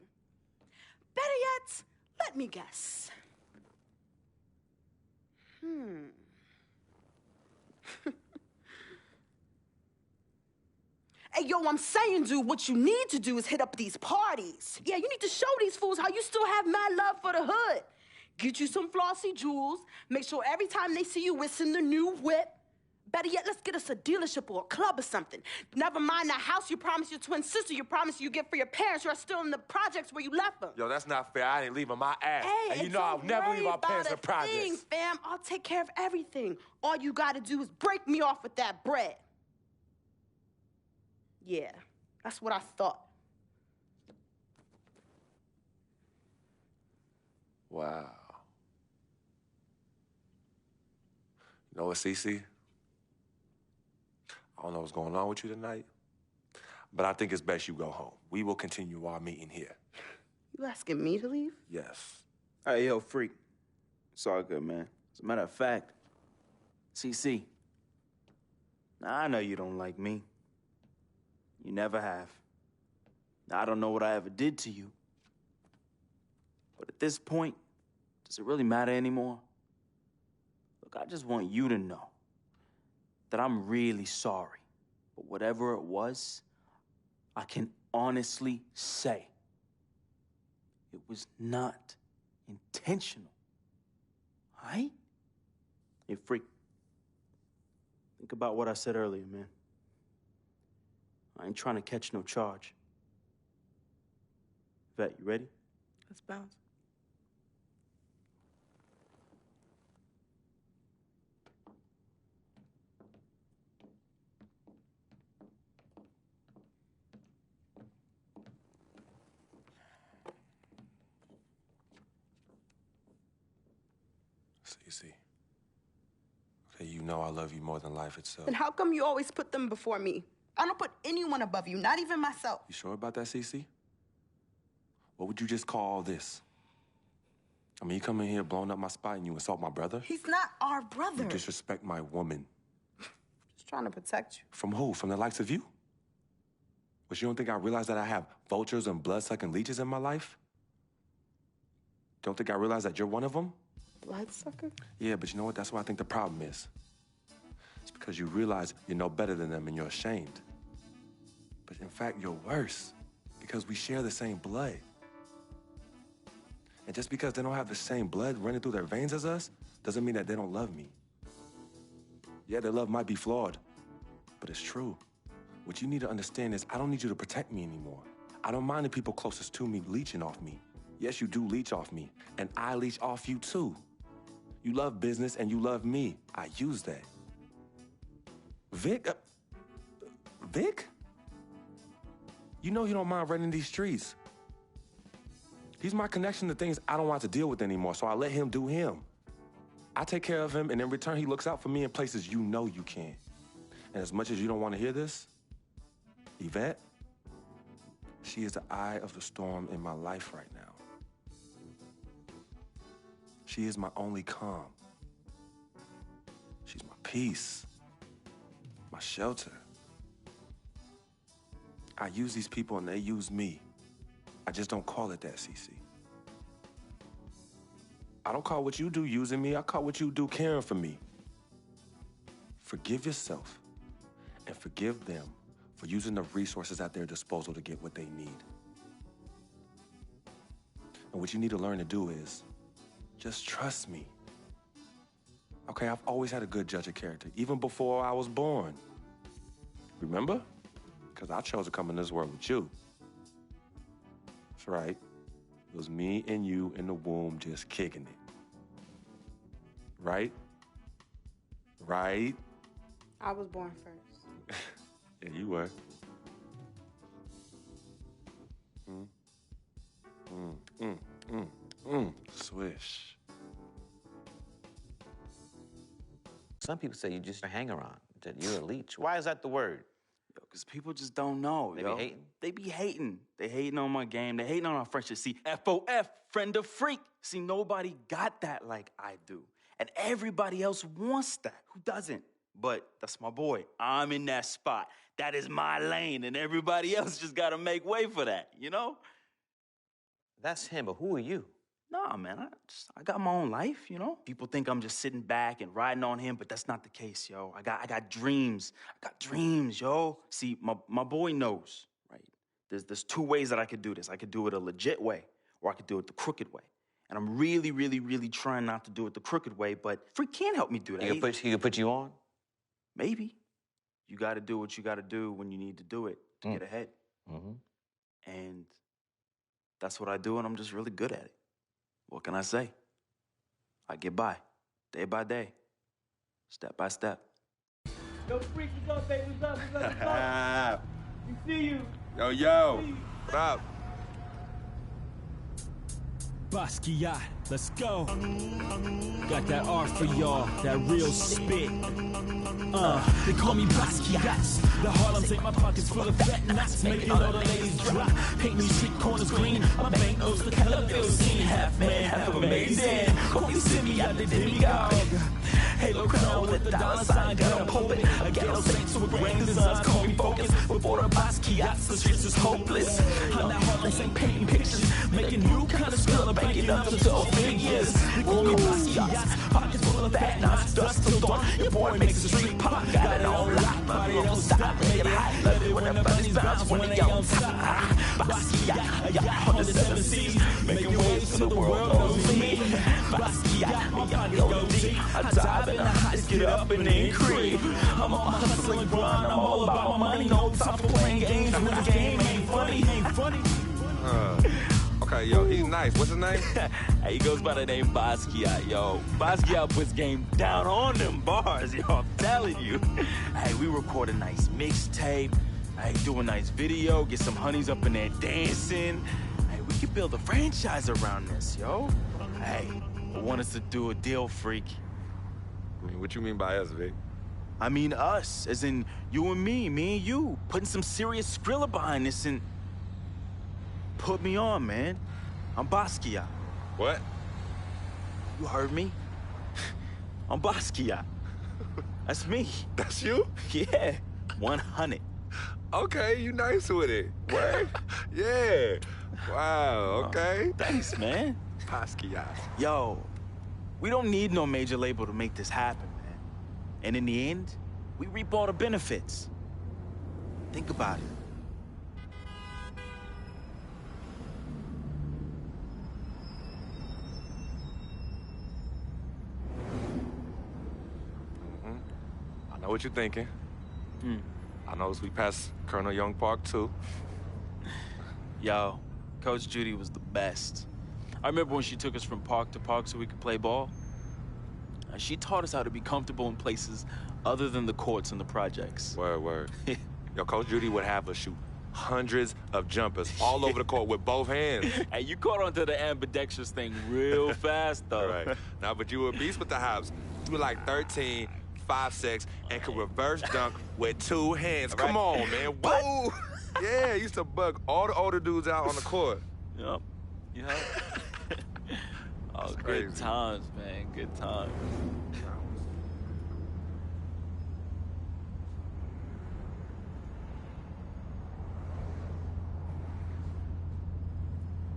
Better yet, let me guess. Hey, yo, I'm saying, dude, what you need to do is hit up these parties. Yeah, you need to show these fools how you still have mad love for the hood. Get you some flossy jewels. Make sure every time they see you whistling the new whip. Better yet, let's get us a dealership or a club or something. Never mind that house you promised your twin sister, you promised you get for your parents who are still in the projects where you left them. Yo, that's not fair. I ain't leaving my ass. Hey, and you and know I'll don't never worry leave our about parents a in projects. thing, fam. I'll take care of everything. All you gotta do is break me off with that bread. Yeah, that's what I thought. Wow. You know what, Cece? I don't know what's going on with you tonight, but I think it's best you go home. We will continue our meeting here. You asking me to leave? Yes. Hey, yo, Freak. It's all good, man. As a matter of fact, CC, now, I know you don't like me. You never have. Now, I don't know what I ever did to you. But at this point, does it really matter anymore? Look, I just want you to know that I'm really sorry. But whatever it was, I can honestly say it was not intentional. All right? Hey, Freak. Think about what I said earlier, man. I ain't trying to catch no charge. Vet, you ready? Let's bounce. Cece. Okay, you know I love you more than life itself. Then how come you always put them before me? I don't put anyone above you, not even myself. You sure about that, Cece? What would you just call all this? I mean, you come in here blowing up my spot and you insult my brother? He's not our brother. You disrespect my woman. Just trying to protect you. From who? From the likes of you? But you don't think I realize that I have vultures and blood-sucking leeches in my life? Don't think I realize that you're one of them? bloodsucker? Yeah, but you know what? That's what I think the problem is. It's because you realize you're no better than them and you're ashamed. But in fact, you're worse because we share the same blood. And just because they don't have the same blood running through their veins as us, doesn't mean that they don't love me. Yeah, their love might be flawed, but it's true. What you need to understand is I don't need you to protect me anymore. I don't mind the people closest to me leeching off me. Yes, you do leech off me, and I leech off you too. You love business and you love me. I use that. Vic? Vic? You know he don't mind running these streets. He's my connection to things I don't want to deal with anymore, so I let him do him. I take care of him, and in return, he looks out for me in places you know you can. And as much as you don't want to hear this, Yvette, she is the eye of the storm in my life right now. She is my only calm. She's my peace, my shelter. I use these people and they use me. I just don't call it that, CC. I don't call what you do using me. I call what you do caring for me. Forgive yourself and forgive them for using the resources at their disposal to get what they need. And what you need to learn to do is just trust me. Okay, I've always had a good judge of character, even before I was born. Remember? Because I chose to come in this world with you. That's right. It was me and you in the womb just kicking it. Right? Right? I was born first. Yeah, you were. Swish. Some people say you just a hang-around, that you're a leech. Why is that the word? Yo, because people just don't know, They yo. be hating? They be hating. They hating on my game. They hating on our friendship. See, FOF, friend of freak. See, nobody got that like I do. And everybody else wants that. Who doesn't? But that's my boy. I'm in that spot. That is my lane, and everybody else just gotta make way for that, you know? That's him, but who are you? Nah, man, I got my own life, you know? People think I'm just sitting back and riding on him, but that's not the case, yo. I got dreams. I got dreams, yo. See, my boy knows, right? There's two ways that I could do this. I could do it a legit way, or I could do it the crooked way. And I'm really, really, really trying not to do it the crooked way, but Freak can't help me do that. He could put you on? Maybe. You gotta do what you gotta do when you need to do it to get ahead. Mm-hmm. And that's what I do, and I'm just really good at it. What can I say? I get by, day by day, step by step. Yo, Freak, what's up, baby? What's up? We see you. Yo. What up? Basquiat, let's go. Got that art for y'all, that real spit. They call me Basquiat. The Harlem's ain't my pockets full of fat knots, making all the ladies drop. Painting street corners green, my bank notes look hella bill scene. Half man, half amazing. Call me Simi out the demigod. Halo crown with the dollar sign, got a pulpit. A ghetto saint to a grand designs, call me focus. Before the Basquiats, the streets is hopeless. I'm that Harlem Saint painting pictures, making new kind of skill, banking up to all figures. They call me Basquiats, pockets full of fat knots, dust till dawn. Your boy makes the street pop, got it on lock, body don't stop, make it hot. Love it when the bunnies bounce when they on top. Basquiat, I got 107 C's, making waves so the world knows me. Basquiat, my pockets go deep. I dive in the heights, get up and then creep. I'm on my hustle and grind, I'm all about my money. No time for playing games when the game ain't funny. Okay, yo, he's nice. What's his name? Hey, he goes by the name Basquiat, yo. Basquiat puts game down on them bars, yo. I'm telling you. Hey, we record a nice mixtape. Hey, do a nice video, get some honeys up in there dancing. Hey, we could build a franchise around this, yo. Hey, I want us to do a deal, Freak. I mean, what you mean by us, Vic? I mean us, as in you and me and you, putting some serious Skrilla behind this and put me on, man. I'm Basquiat. What? You heard me? I'm Basquiat. That's me. That's you? Yeah, 100. Okay, you nice with it. Word? Yeah. Wow, okay. Thanks, man. Basquiat. Yo, We don't need no major label to make this happen, man. And in the end, we reap all the benefits. Think about it. I know what you're thinking. I noticed we passed Colonel Young Park, too. Yo, Coach Judy was the best. I remember when she took us from park to park so we could play ball. She taught us how to be comfortable in places other than the courts and the projects. Word. Yo, Coach Judy would have us shoot hundreds of jumpers all over the court with both hands. Hey, you caught onto the ambidextrous thing real fast, though. Right. Now, but you were a beast with the hops. You were like 13, 5'6", and could reverse dunk with two hands. Come on, man. Whoa! Yeah, used to bug all the older dudes out on the court. Yep. Oh, good times, man. Good times.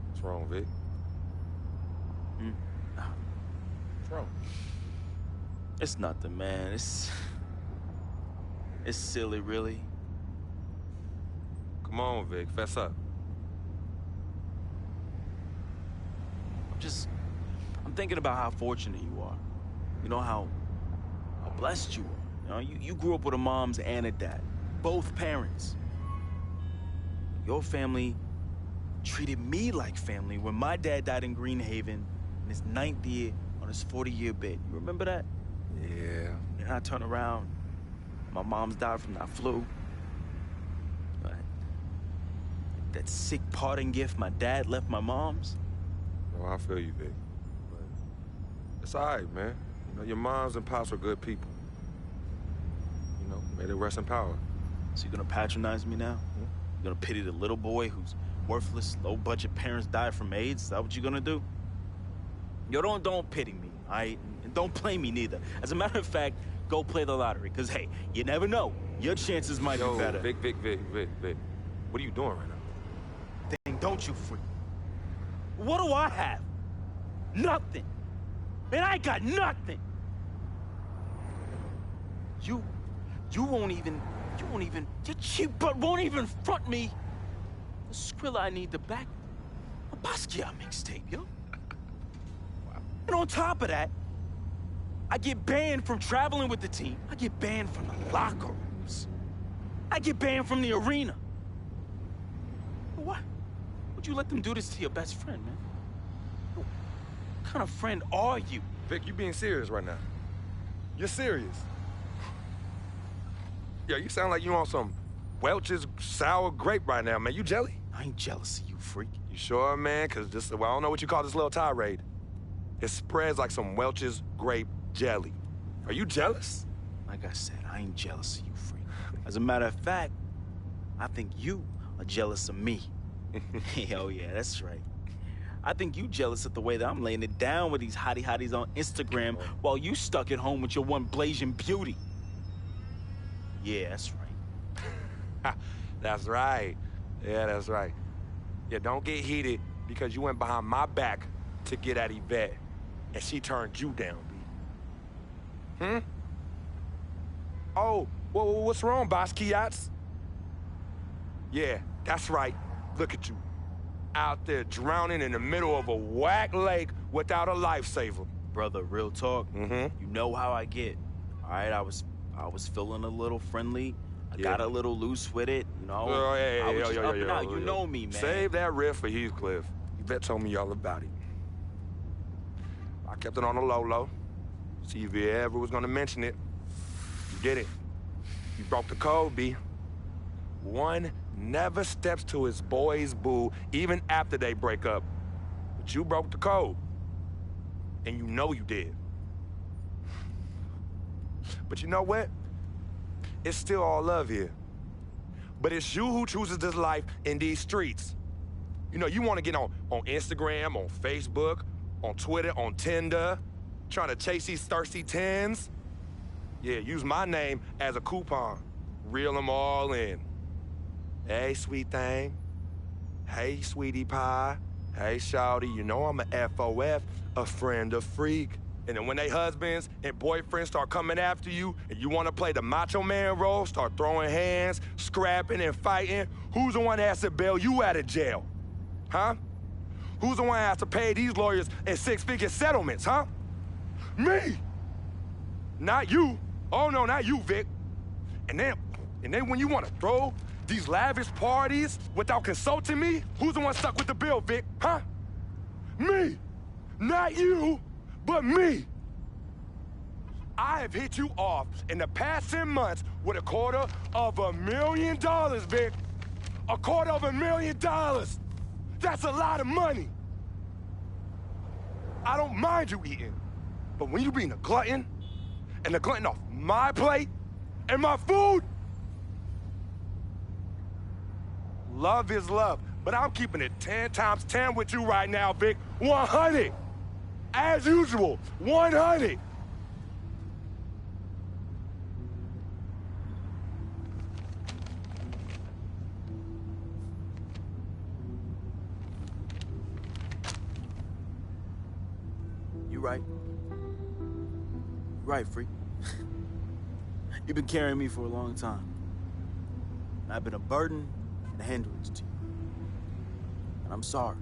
What's wrong, Vic? What's wrong? It's nothing, man. It's silly, really. Come on, Vic. Fess up. I'm thinking about how fortunate you are. You know, how blessed you are. You know, you grew up with a mom's and a dad. Both parents. Your family treated me like family when my dad died in Greenhaven in his 9th year on his 40-year bid. You remember that? Yeah. And I turn around, my mom's died from that flu. That sick parting gift my dad left my mom's. Oh, I feel you, Vic. But it's all right, man. You know, your moms and pops were good people. You know, may they rest in power. So you're gonna patronize me now? You're gonna pity the little boy whose worthless, low-budget parents died from AIDS? Is that what you're gonna do? Yo, don't pity me, all right? And don't play me neither. As a matter of fact, go play the lottery, because, hey, you never know. Your chances might be better. Vic. What are you doing right now? Thing, don't you freak. What do I have? Nothing. Man, I got nothing. You won't even, your cheap butt won't even front me the Skrilla I need to back a Basquiat mixtape, yo. And on top of that, I get banned from traveling with the team. I get banned from the locker rooms. I get banned from the arena. What? Would you let them do this to your best friend, man? What kind of friend are you? Vic, you being serious right now. You're serious. Yeah, you sound like you on some Welch's sour grape right now, man. You jelly? I ain't jealous of you, freak. You sure, man? Because this, well, I don't know what you call this little tirade. It spreads like some Welch's grape jelly. Are you jealous? Like I said, I ain't jealous of you, freak. As a matter of fact, I think you are jealous of me. Oh, yeah, that's right. I think you jealous of the way that I'm laying it down with these hotties on Instagram while you stuck at home with your one blazing beauty. Yeah, that's right. That's right. Yeah, that's right. Yeah, don't get heated because you went behind my back to get at Yvette, and she turned you down, B. Oh, what's wrong, Basquiat? Yeah, that's right. Look at you. Out there drowning in the middle of a whack lake without a lifesaver. Brother, real talk. You know how I get. All right, I was feeling a little friendly. I got a little loose with it, you know. I was just up and out. You know me, man. Save that riff for Heathcliff. Yvette told me all about it. I kept it on the low. See if you ever was gonna mention it. You did it. You broke the code, B. One never steps to his boy's boo, even after they break up. But you broke the code. And you know you did. But you know what? It's still all love here. But it's you who chooses this life in these streets. You know, you want to get on Instagram, on Facebook, on Twitter, on Tinder, trying to chase these thirsty tens. Yeah, use my name as a coupon. Reel them all in. Hey, sweet thing. Hey, sweetie pie. Hey, shawty, you know I'm a FOF, a friend of freak. And then when they husbands and boyfriends start coming after you and you want to play the macho man role, start throwing hands, scrapping and fighting, who's the one that has to bail you out of jail? Huh? Who's the one that has to pay these lawyers in six-figure settlements, huh? Me! Not you. Oh, no, not you, Vic. And then when you want to throw these lavish parties without consulting me, who's the one stuck with the bill, Vic, huh? Me! Not you, but me! I have hit you off in the past 10 months with $250,000, Vic. $250,000! That's a lot of money. I don't mind you eating, but when you being a glutton, and the glutton off my plate and my food, love is love, but I'm keeping it 10 times 10 with you right now, Vic. 100. As usual, 100. You right. Right, freak. You've been carrying me for a long time. I've been a burden and a hindrance to you. And I'm sorry.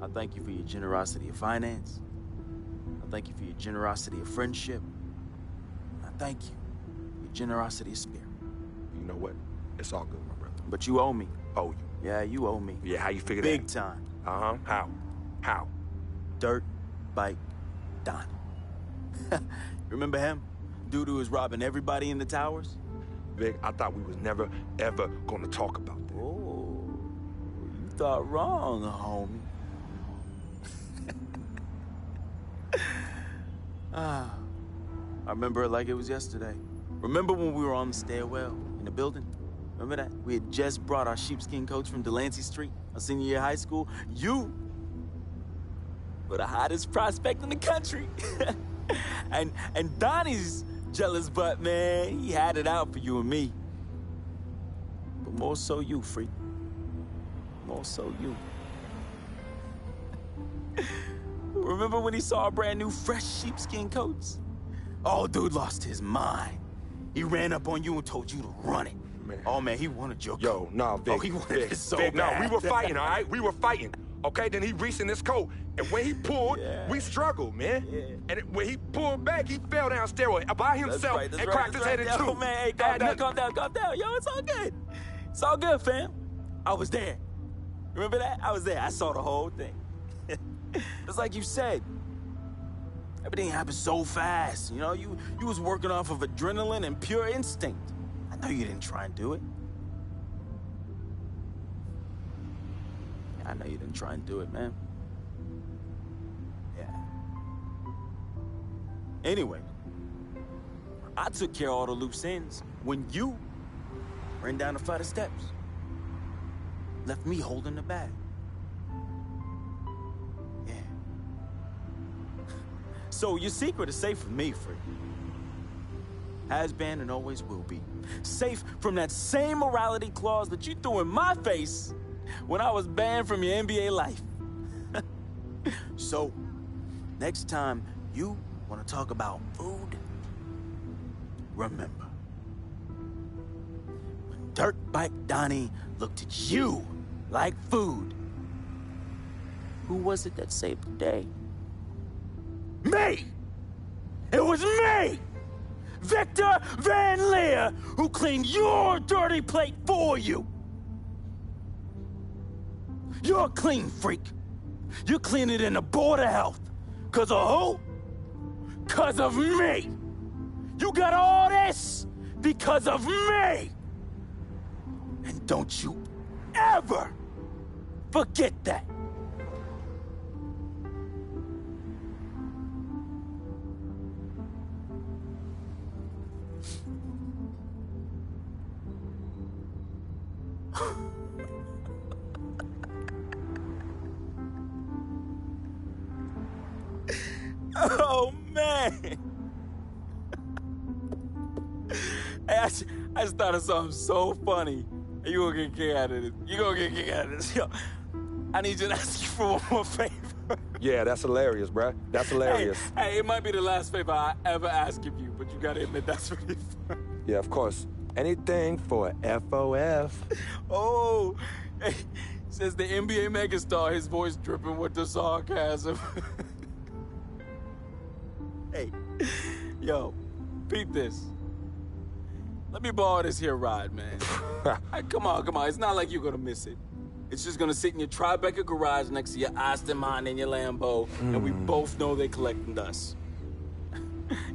I thank you for your generosity of finance. I thank you for your generosity of friendship. I thank you for your generosity of spirit. You know what? It's all good, my brother. But you owe me. Owe you? Yeah, you owe me. Yeah, how you figure Big that? time. Uh-huh. How? How? Dirt Bike Donnie. Remember him? Dude who was robbing everybody in the towers? Vic, I thought we was never, ever gonna talk about that. Oh, you thought wrong, homie. I remember it like it was yesterday. Remember when we were on the stairwell in the building? Remember that? We had just brought our sheepskin coats from Delancey Street, our senior year of high school. You were the hottest prospect in the country. and Donnie's jealous butt, man, he had it out for you and me. But more so you, freak. More so you. Remember when he saw our brand new fresh sheepskin coats? Oh, dude lost his mind. He ran up on you and told you to run it. Man. Oh, man, he wanted your coat. Yo, nah, Vic. Oh, he wanted it so Vic, bad. no, we were fighting, all right? We were fighting. Okay, then he reached in his coat, and when he pulled, we struggled, man. Yeah. And when he pulled back, he fell down stairway by himself and cracked his head in two. Yo, man, hey, calm down. Yo, it's all good. It's all good, fam. I was there. Remember that? I was there. I saw the whole thing. It's like you said. Everything happened so fast, you know? You was working off of adrenaline and pure instinct. I know you didn't try and do it. I know you didn't try and do it, man. Yeah. Anyway, I took care of all the loose ends when you ran down the flight of steps. Left me holding the bag. Yeah. So your secret is safe with me, Freak. Has been and always will be. Safe from that same morality clause that you threw in my face when I was banned from your NBA life. So, next time you want to talk about food, remember, when Dirt Bike Donnie looked at you like food, who was it that saved the day? Me! It was me! Victor Van Leer, who cleaned your dirty plate for you! You're a clean freak. You clean it in the Board of Health. 'Cause of who? 'Cause of me. You got all this because of me. And don't you ever forget that. Oh, man. Hey, I just thought of something so funny. You gonna get a kick out of this. You gonna get a kick out of this. Yo, I need you to ask you for one more favor. Yeah, that's hilarious, bruh. That's hilarious. Hey, it might be the last favor I ever ask of you, but you gotta admit that's really fun. Yeah, of course. Anything for FOF. Oh, hey, says the NBA megastar, his voice dripping with the sarcasm. Hey, yo, peep this. Let me borrow this here ride, man. Hey, come on. It's not like you're gonna miss it. It's just gonna sit in your Tribeca garage next to your Aston Martin and your Lambo, and we both know they collecting dust.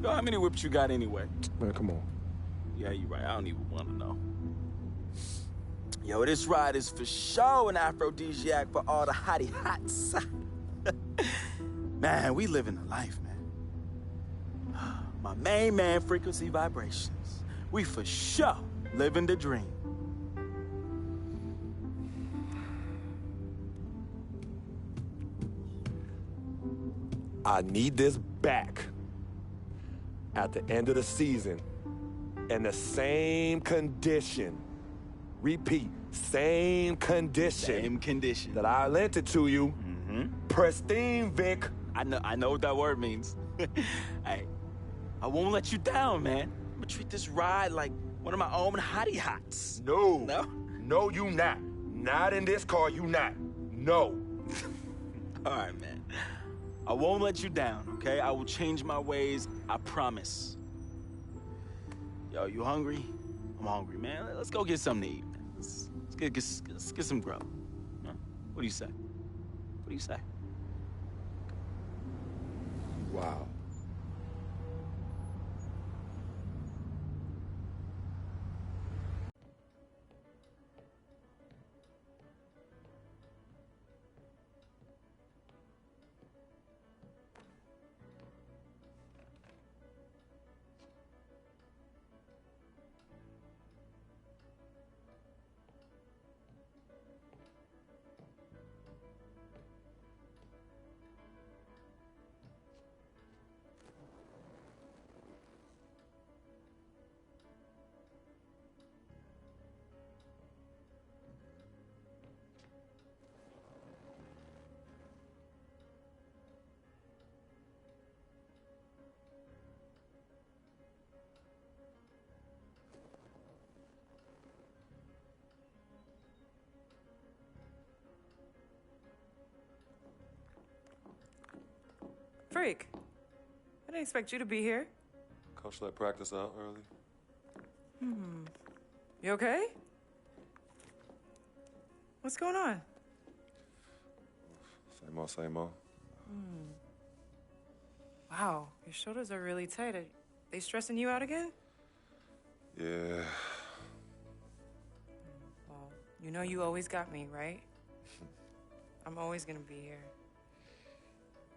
Yo, how many whips you got anyway? Man, come on. Yeah, you're right. I don't even want to know. Yo, this ride is for sure an aphrodisiac for all the hottie hots. Man, we living the life, man. My main man, Frequency Vibrations. We for sure living the dream. I need this back at the end of the season in the same condition. Repeat, same condition. Same condition. That I lent it to you. Pristine, Vic. I know what that word means. Hey, I won't let you down, man. I'm gonna treat this ride like one of my own hottie hots. No, you not. Not in this car, you not. No. All right, man. I won't let you down, okay? I will change my ways, I promise. Yo, you hungry? I'm hungry, man. Let's go get something to eat, man. Let's get some grub. Huh? What do you say? What do you say? Wow. Freak, I didn't expect you to be here. Coach let practice out early. You okay? What's going on? Same old, same old. Wow, your shoulders are really tight. Are they stressing you out again? Yeah. Well, you know you always got me, right? I'm always gonna be here.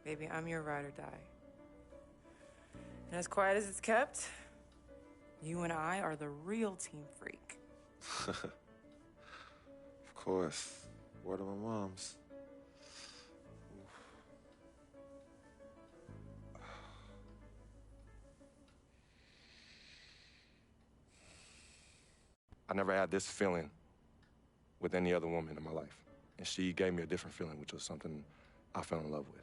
Baby, I'm your ride or die. And as quiet as it's kept, you and I are the real Team Freak. Of course. Word of my mom's. I never had this feeling with any other woman in my life. And she gave me a different feeling, which was something I fell in love with.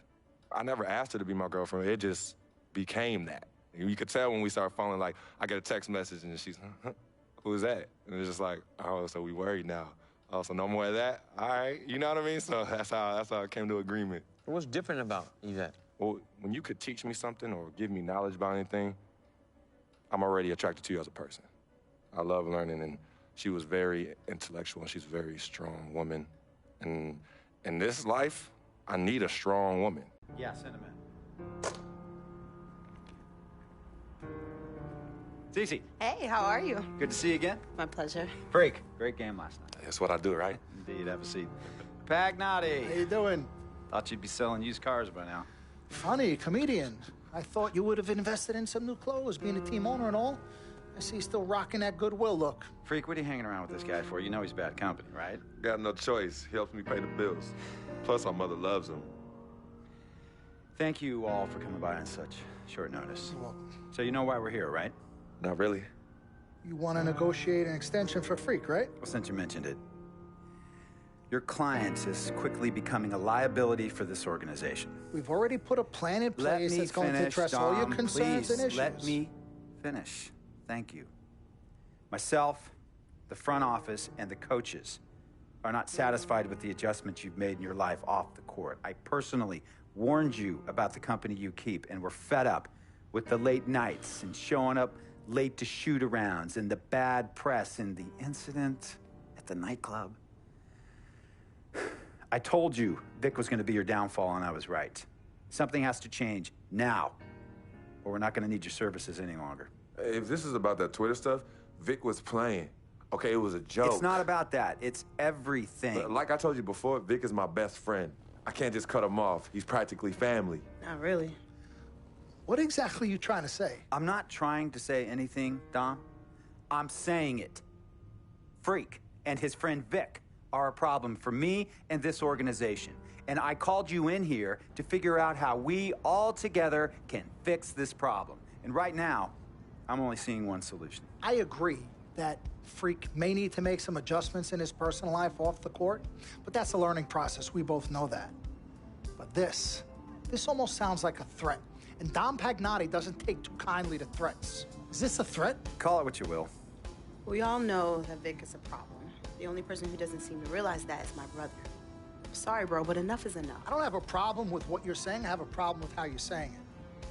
I never asked her to be my girlfriend. It just became that. You could tell when we started falling, like, I get a text message and she's, who's that? And it's just like, oh, so we worried now. Oh, so no more of that? All right, you know what I mean? So that's how I came to agreement. What's different about Yvette? Well, when you could teach me something or give me knowledge about anything, I'm already attracted to you as a person. I love learning, and she was very intellectual, and she's a very strong woman. And in this life, I need a strong woman. Yeah, send him in. Cece. Hey, how are you? Good to see you again. My pleasure. Freak. Great game last night. That's what I do, right? Indeed, have a seat. Pagnotti. How you doing? Thought you'd be selling used cars by now. Funny, comedian. I thought you would have invested in some new clothes, being a team owner and all. I see you still rocking that Goodwill look. Freak, what are you hanging around with this guy for? You know he's bad company, right? Got no choice. He helps me pay the bills. Plus, our mother loves him. Thank you all for coming by on such short notice. So you know why we're here, right? Not really. You want to negotiate an extension for Freak, right? Well, since you mentioned it. Your client is quickly becoming a liability for this organization. We've already put a plan in place that's going to address all your concerns and issues. Let me finish. Thank you. Myself, the front office, and the coaches are not satisfied with the adjustments you've made in your life off the court. I personally warned you about the company you keep, and we're fed up with the late nights and showing up late to shoot-arounds and the bad press and the incident at the nightclub. I told you Vic was going to be your downfall, and I was right. Something has to change now, or we're not going to need your services any longer. If this is about that Twitter stuff, Vic was playing. Okay, it was a joke. It's not about that. It's everything. But like I told you before, Vic is my best friend. I can't just cut him off. He's practically family. Not really. What exactly are you trying to say? I'm not trying to say anything, Dom. I'm saying it. Freak and his friend Vic are a problem for me and this organization. And I called you in here to figure out how we all together can fix this problem. And right now, I'm only seeing one solution. I agree that Freak may need to make some adjustments in his personal life off the court, but that's a learning process. We both know that. But this almost sounds like a threat. And Dom Pagnotti doesn't take too kindly to threats. Is this a threat? Call it what you will. We all know that Vic is a problem. The only person who doesn't seem to realize that is my brother. Sorry, bro, but enough is enough. I don't have a problem with what you're saying. I have a problem with how you're saying it.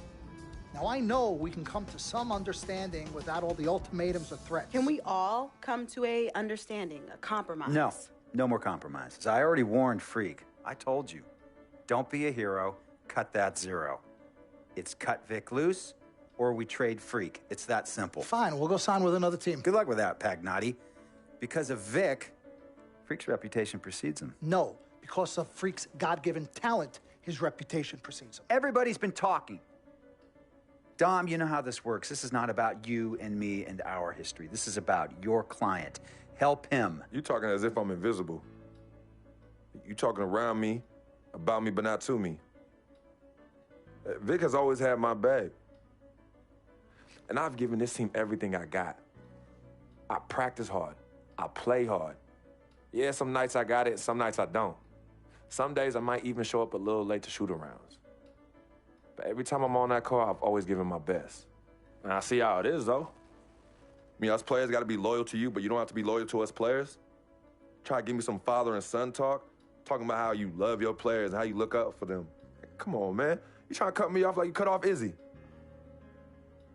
Now, I know we can come to some understanding without all the ultimatums or threats. Can we all come to a understanding, a compromise? No, no more compromises. I already warned Freak. I told you. Don't be a hero. Cut that zero. It's cut Vic loose, or we trade Freak. It's that simple. Fine, we'll go sign with another team. Good luck with that, Pagnotti. Because of Vic, Freak's reputation precedes him. No, because of Freak's God-given talent, his reputation precedes him. Everybody's been talking. Dom, you know how this works. This is not about you and me and our history. This is about your client. Help him. You talking as if I'm invisible. You talking around me, about me, but not to me. Vic has always had my back. And I've given this team everything I got. I practice hard. I play hard. Yeah, some nights I got it, some nights I don't. Some days I might even show up a little late to shoot-arounds. But every time I'm on that court, I've always given my best. And I see how it is, though. I mean, us players got to be loyal to you, but you don't have to be loyal to us players. Try to give me some father and son talk, talking about how you love your players and how you look up for them. Come on, man. You trying to cut me off like you cut off Izzy.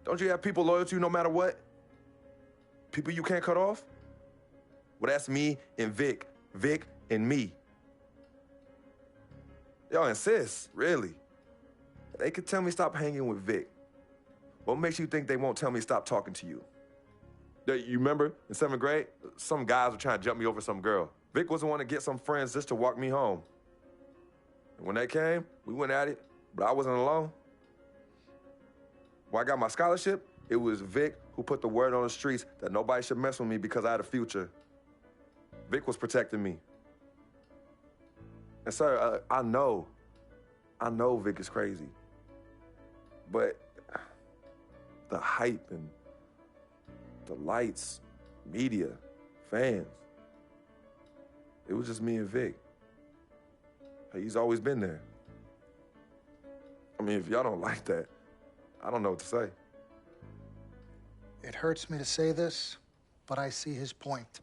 Don't you have people loyal to you no matter what? People you can't cut off? Well, that's me and Vic. Vic and me. Y'all insist, really. They could tell me stop hanging with Vic. What makes you think they won't tell me stop talking to you? You remember in 7th grade, some guys were trying to jump me over some girl. Vic was the one to get some friends just to walk me home. And when they came, we went at it, but I wasn't alone. When I got my scholarship, it was Vic who put the word on the streets that nobody should mess with me because I had a future. Vic was protecting me. And sir, I know Vic is crazy. But the hype and the lights, media, fans, it was just me and Vic. He's always been there. I mean, if y'all don't like that, I don't know what to say. It hurts me to say this, but I see his point.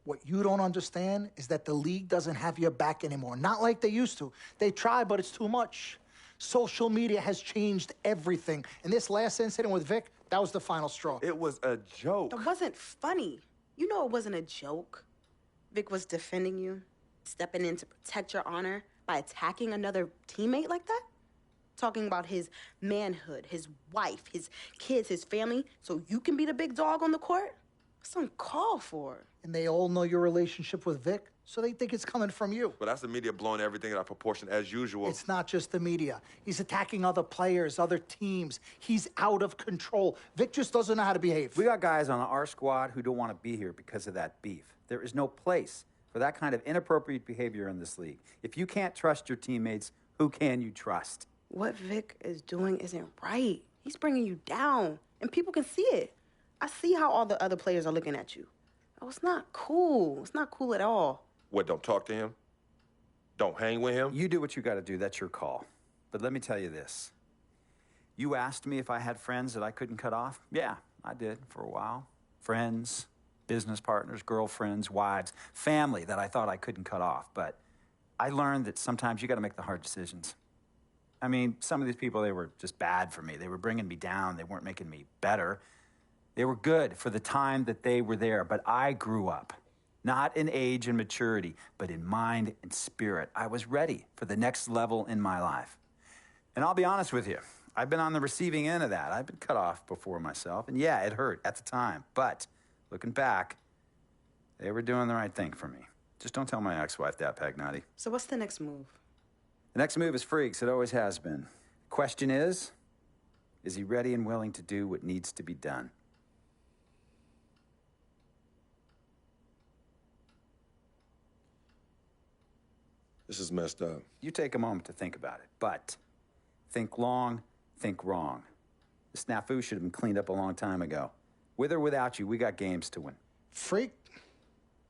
What you don't understand is that the league doesn't have your back anymore. Not like they used to. They try, but it's too much. Social media has changed everything. And this last incident with Vic, that was the final straw. It was a joke. That wasn't funny. You know it wasn't a joke. Vic was defending you, stepping in to protect your honor by attacking another teammate like that? Talking about his manhood, his wife, his kids, his family, so you can be the big dog on the court? That's uncalled for. And they all know your relationship with Vic, so they think it's coming from you. But that's the media blowing everything out of proportion as usual. It's not just the media. He's attacking other players, other teams. He's out of control. Vic just doesn't know how to behave. We got guys on our squad who don't want to be here because of that beef. There is no place for that kind of inappropriate behavior in this league. If you can't trust your teammates, who can you trust? What Vic is doing isn't right. He's bringing you down, and people can see it. I see how all the other players are looking at you. Oh, it's not cool. It's not cool at all. What, don't talk to him? Don't hang with him? You do what you got to do. That's your call. But let me tell you this. You asked me if I had friends that I couldn't cut off? Yeah, I did for a while. Friends, business partners, girlfriends, wives, family that I thought I couldn't cut off. But I learned that sometimes you got to make the hard decisions. I mean, some of these people, they were just bad for me. They were bringing me down. They weren't making me better. They were good for the time that they were there. But I grew up, not in age and maturity, but in mind and spirit. I was ready for the next level in my life. And I'll be honest with you, I've been on the receiving end of that. I've been cut off before myself. And yeah, it hurt at the time. But looking back, they were doing the right thing for me. Just don't tell my ex-wife that, Pagnotti. So what's the next move? The next move is Freak's. It always has been. Question is he ready and willing to do what needs to be done? This is messed up. You take a moment to think about it, but think long, think wrong. The snafu should have been cleaned up a long time ago. With or without you, we got games to win. Freak,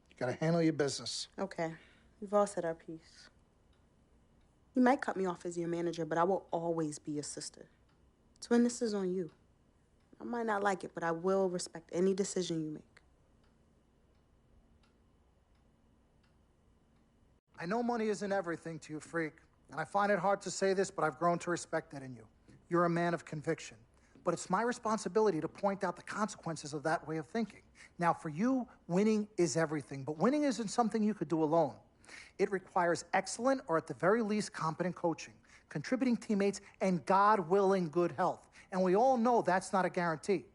you gotta handle your business. Okay, we've all said our piece. You might cut me off as your manager, but I will always be your sister. Twin, this is on you. I might not like it, but I will respect any decision you make. I know money isn't everything to you, Freak, and I find it hard to say this, but I've grown to respect that in you. You're a man of conviction. But it's my responsibility to point out the consequences of that way of thinking. Now, for you, winning is everything, but winning isn't something you could do alone. It requires excellent, or at the very least, competent coaching, contributing teammates, and God willing, good health. And we all know that's not a guarantee.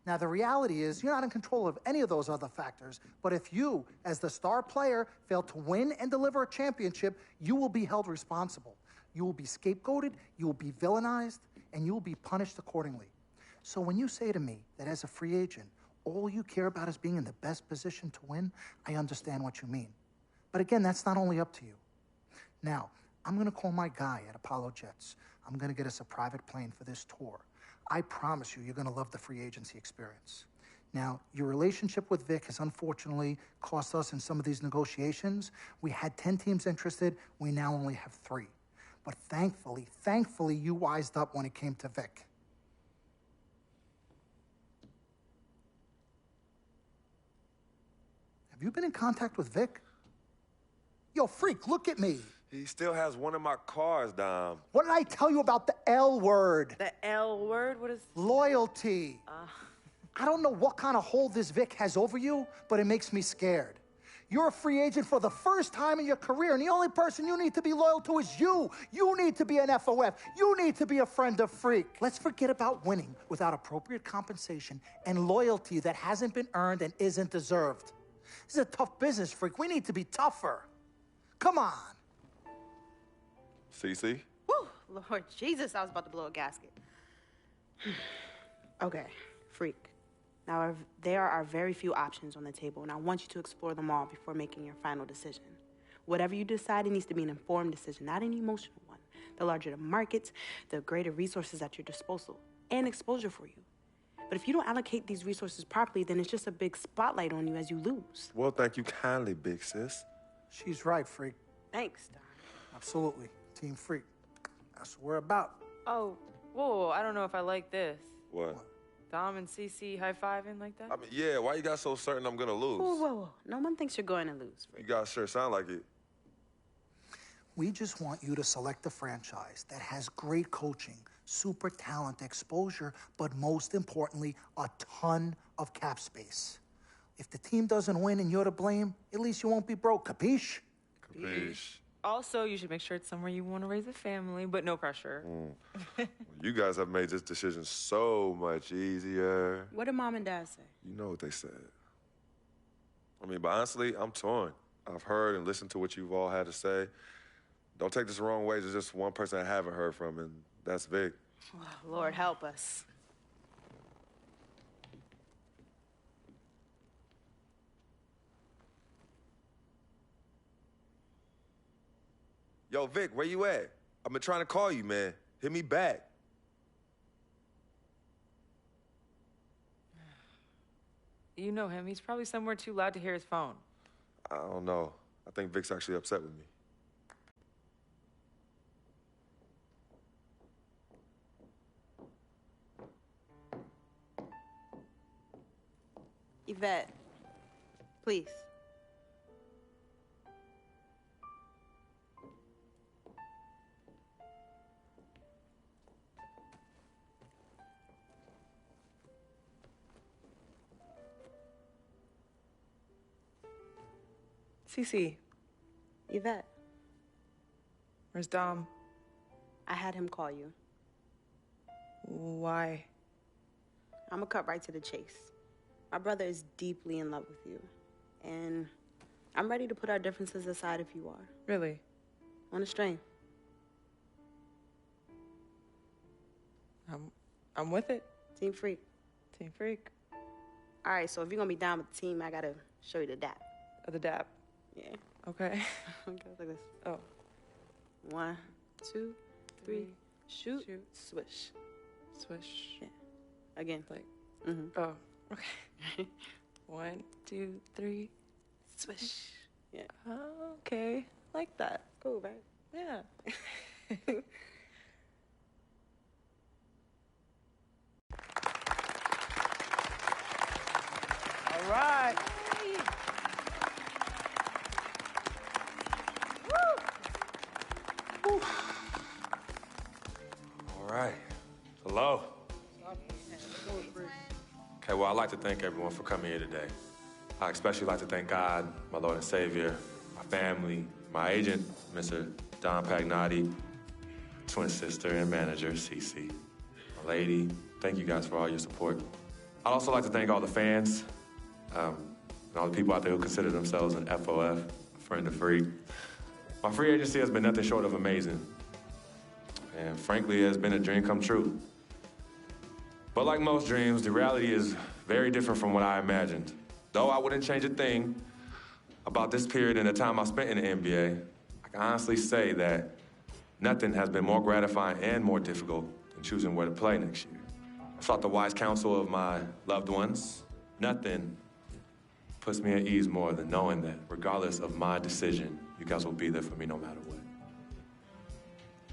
Now, the reality is you're not in control of any of those other factors, but if you, as the star player, fail to win and deliver a championship, you will be held responsible. You will be scapegoated, you will be villainized, and you will be punished accordingly. So when you say to me that as a free agent, all you care about is being in the best position to win, I understand what you mean. But again, that's not only up to you. Now, I'm gonna call my guy at Apollo Jets. I'm gonna get us a private plane for this tour. I promise you, you're gonna love the free agency experience. Now, your relationship with Vic has unfortunately cost us in some of these negotiations. We had 10 teams interested, we now only have 3. But thankfully, you wised up when it came to Vic. Have you been in contact with Vic? Yo, Freak, look at me. He still has one of my cars, Dom. What did I tell you about the L word? The L word? What is... Loyalty. I don't know what kind of hold this Vic has over you, but it makes me scared. You're a free agent for the first time in your career, and the only person you need to be loyal to is you. You need to be an FOF. You need to be a friend of Freak. Let's forget about winning without appropriate compensation and loyalty that hasn't been earned and isn't deserved. This is a tough business, Freak. We need to be tougher. Come on. CC? Whew, Lord Jesus, I was about to blow a gasket. Okay, Freak. Now, there are very few options on the table, and I want you to explore them all before making your final decision. Whatever you decide, it needs to be an informed decision, not an emotional one. The larger the markets, the greater resources at your disposal and exposure for you. But if you don't allocate these resources properly, then it's just a big spotlight on you as you lose. Well, thank you kindly, big sis. She's right, Freak. Thanks, Don. Absolutely. Team Freak. That's what we're about. Oh, whoa, I don't know if I like this. What? Dom and CC high-fiving like that? I mean, yeah, why you got so certain I'm gonna lose? Whoa. No one thinks you're going to lose, Freak. You guys sure sound like it. We just want you to select a franchise that has great coaching, super talent, exposure, but most importantly, a ton of cap space. If the team doesn't win and you're to blame, at least you won't be broke, capiche? Capiche. Also, you should make sure it's somewhere you want to raise a family, but no pressure. Well, you guys have made this decision so much easier. What did Mom and Dad say? You know what they said. I mean, but honestly, I'm torn. I've heard and listened to what you've all had to say. Don't take this the wrong way. There's just one person I haven't heard from, and that's Vic. Oh, Lord, help us. Yo, Vic, where you at? I've been trying to call you, man. Hit me back. You know him. He's probably somewhere too loud to hear his phone. I don't know. I think Vic's actually upset with me. Yvette, please. Cece, Yvette, where's Dom? I had him call you. Why? I'm gonna cut right to the chase. My brother is deeply in love with you, and I'm ready to put our differences aside if you are. Really? On a string. I'm with it. Team Freak. Team Freak. All right, so if you're gonna be down with the team, I gotta show you the dap. The dap. Yeah. Okay. Okay, like this. Oh. 1, 2, 3, shoot, swish. Swish. Yeah. Again. Like. Mm-hmm. Oh. Okay. 1, 2, 3, swish. Yeah. Oh, okay. Like that. Cool, right? Yeah. All right. All right. Hello. Okay, well, I'd like to thank everyone for coming here today. I especially like to thank God, my Lord and Savior, my family, my agent, Mr. Don Pagnotti, twin sister and manager, Cece, my lady. Thank you guys for all your support. I'd also like to thank all the fans, and all the people out there who consider themselves an FOF, friend of Freak. My free agency has been nothing short of amazing. And frankly, it has been a dream come true. But like most dreams, the reality is very different from what I imagined. Though I wouldn't change a thing about this period and the time I spent in the NBA, I can honestly say that nothing has been more gratifying and more difficult than choosing where to play next year. I sought the wise counsel of my loved ones. Nothing puts me at ease more than knowing that regardless of my decision, you guys will be there for me no matter what.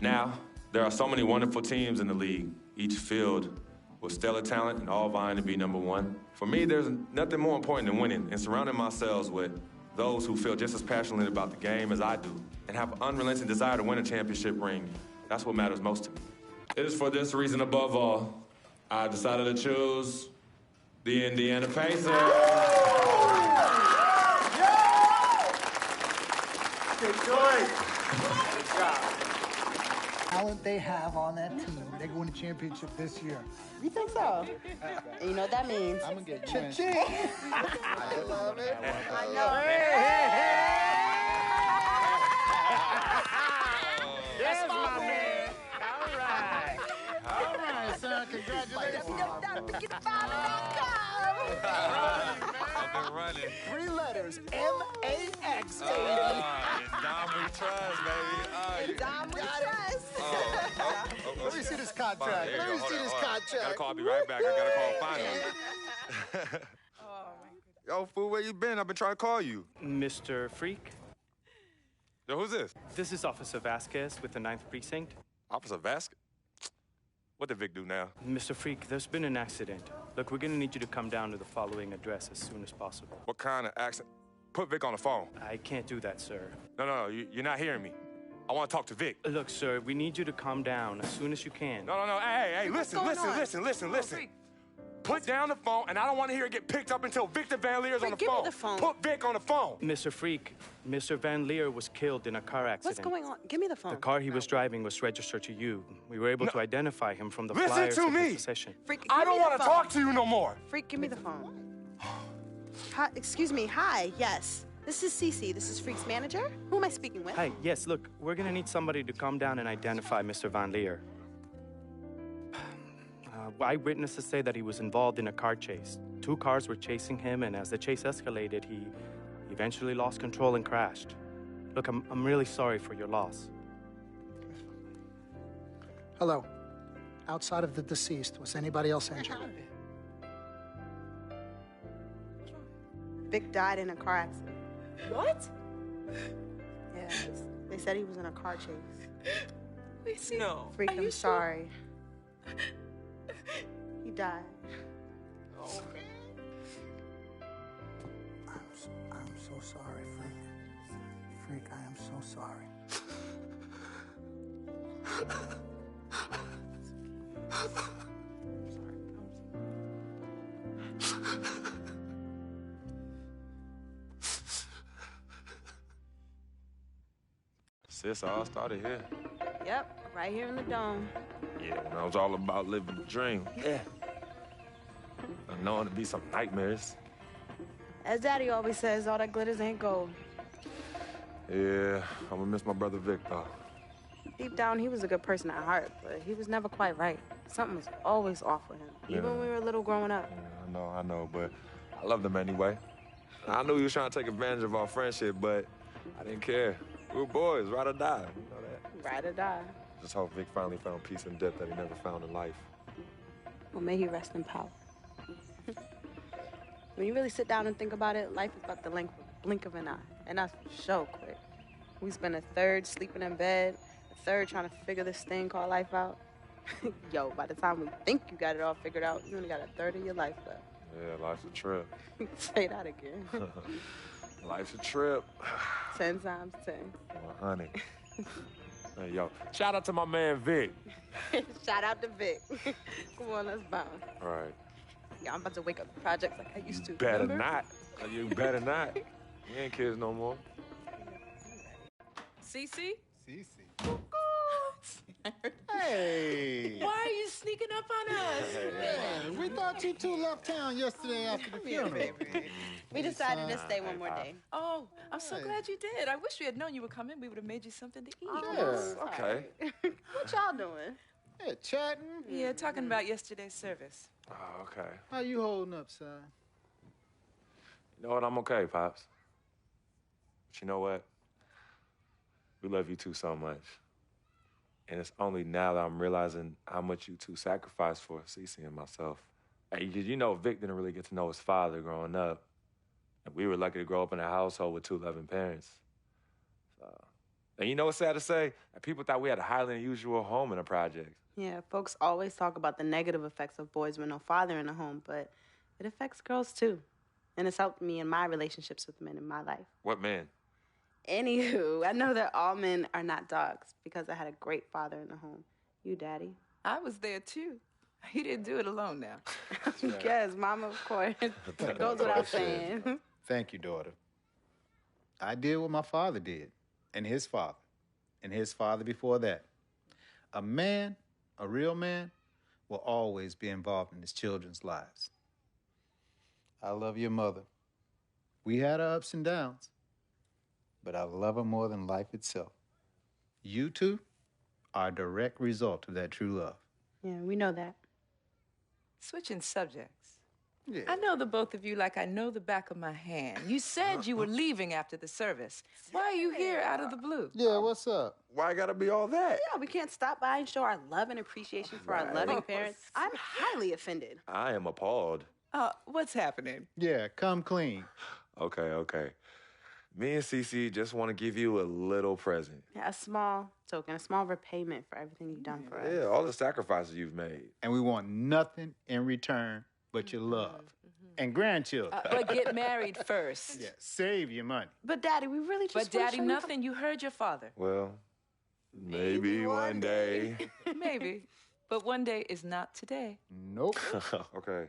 Now, there are so many wonderful teams in the league, each filled with stellar talent and all vying to be number one. For me, there's nothing more important than winning and surrounding myself with those who feel just as passionately about the game as I do and have an unrelenting desire to win a championship ring. That's what matters most to me. It is for this reason above all, I decided to choose the Indiana Pacers. Good choice. Good job. Talent they have on that team, they're going to championship this year. You think so? And you know what that means? I'm gonna get you Cha-ching. I love it. I know. Yes, my man. All right. All right, son. Congratulations. I've been running. 3 letters. M-A-X. Dom we trust, baby. Dom we trust. Let me see this contract. Let me see this contract. Gotta call. I'll be right back. I gotta call finally. Yo, fool, where you been? I've been trying to call you. Mr. Freak, Yo, who's this? this is Officer Vasquez with the 9th Precinct. Officer Vasquez? What did Vic do now? Mr. Freak, there's been an accident. Look, we're gonna need you to come down to the following address as soon as possible. What kind of accident? Put Vic on the phone. I can't do that, sir. No, you're not hearing me. I want to talk to Vic. Look, sir, we need you to calm down as soon as you can. No. Hey, listen. Put down the phone, and I don't want to hear it get picked up until Victor Van Leer's on the give me phone. the phone. Put Vic on the phone. Mr. Freak, Mr. Van Leer was killed in a car accident. What's going on? Give me the phone. The car he was driving was registered to you. We were able to identify him from the Listen flyers to in his me. possession. Freak, I give don't me the want to phone. talk to you no more. Freak, give me the phone. Hi, excuse me. Hi. Yes. This is Cece. This is Freak's manager. Who am I speaking with? Hi, yes, look, we're gonna need somebody to come down and identify Mr. Van Leer. Eyewitnesses say that he was involved in a car chase. 2 cars were chasing him, and as the chase escalated, he eventually lost control and crashed. Look, I'm really sorry for your loss. Hello. Outside of the deceased, was anybody else injured? Vic died in a car accident. What? Yeah, they said he was in a car chase. No. Freak, Are I'm you sorry. He died. Oh, man. I'm so sorry, Freak. Freak, I am so sorry. Sis, all started here. Yep, right here in the dome. Yeah, when I was all about living the dream. Yeah. And knowing to be some nightmares. As Daddy always says, all that glitters ain't gold. Yeah, I'm gonna miss my brother Vic, though. Deep down, he was a good person at heart, but he was never quite right. Something was always off with him, even when we were little growing up. Yeah, I know, but I loved him anyway. I knew he was trying to take advantage of our friendship, but I didn't care. We were boys, ride or die. You know that. Ride or die. Just hope Vic finally found peace in death that he never found in life. Well, may he rest in power. When you really sit down and think about it, life is about the blink of an eye, and that's so quick. We spend a third sleeping in bed, a third trying to figure this thing called life out. Yo, by the time we think you got it all figured out, you only got a third of your life left. Yeah, life's a trip. Say that again. Life's a trip. 10 times 10. Well, honey. Hey, yo, shout out to my man Vic. Shout out to Vic. Come on, let's bounce. All right. Yeah, I'm about to wake up the projects like I used to. Better remember? not. You better not. We ain't kids no more. Cece? Cece. Hey. Why are you sneaking up on us? Man, we thought you two left town yesterday after the funeral. We decided to stay one more day. Oh, I'm so glad you did. I wish we had known you were coming. We would have made you something to eat. Yes. Okay. What y'all doing? Yeah, chatting. Yeah, talking about yesterday's service. Oh, okay. How you holding up, son? You know what? I'm okay, Pops. But you know what? We love you two so much. And it's only now that I'm realizing how much you two sacrificed for Cece and myself. Hey, you know, Vic didn't really get to know his father growing up. And we were lucky to grow up in a household with two loving parents. And you know what's sad to say? People thought we had a highly unusual home in the project. Yeah, folks always talk about the negative effects of boys with no father in the home, but it affects girls too. And it's helped me in my relationships with men in my life. What man? Anywho, I know that all men are not dogs because I had a great father in the home. You, Daddy. I was there too. He didn't do it alone now. Yes, Mama, of course. It goes without saying. Thank you, daughter. I did what my father did, and his father before that. A man, a real man, will always be involved in his children's lives. I love your mother. We had our ups and downs, but I love her more than life itself. You two are a direct result of that true love. Yeah, we know that. Switching subjects. Yeah. I know the both of you like I know the back of my hand. You said you were leaving after the service. Why are you here out of the blue? Yeah, what's up? Why gotta be all that? Yeah, we can't stop by and show our love and appreciation for our loving parents. I'm highly offended. I am appalled. What's happening? Yeah, come clean. Okay. Me and Cece just want to give you a little present. Yeah, a small token, a small repayment for everything you've done for us. Yeah, all the sacrifices you've made. And we want nothing in return but your love. And grandchildren. But get married first. Yeah, save your money. But Daddy, we really just But Daddy, nothing. You heard your father. Well, maybe one day. Maybe. But one day is not today. Nope. Okay.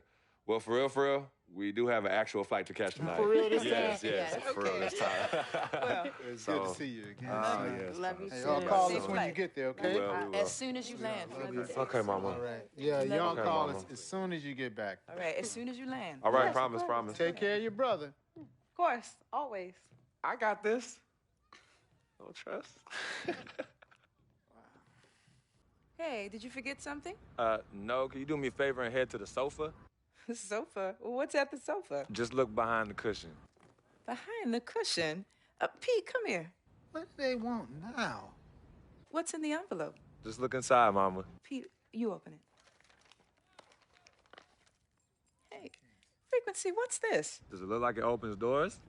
Well, for real, we do have an actual flight to catch tonight. For real this Yes, time? yes, for real this time. Well, it's good to see you again. Oh, yes. Love you Hey, too. y'all call Safe us when flight. you get there, okay? We will. As soon as you land. Okay, Mama. All right. Yeah, y'all Okay, call Mama. us as soon as you get back. All right, as soon as you land. All right, Yes, promise, of promise. Take care of your brother. Of course, always. I got this. No trust. Hey, did you forget something? No, can you do me a favor and head to the sofa? The sofa? What's at the sofa? Just look behind the cushion. Behind the cushion? Pete, come here. What do they want now? What's in the envelope? Just look inside, Mama. Pete, you open it. Hey, Frequency, what's this? Does it look like it opens doors?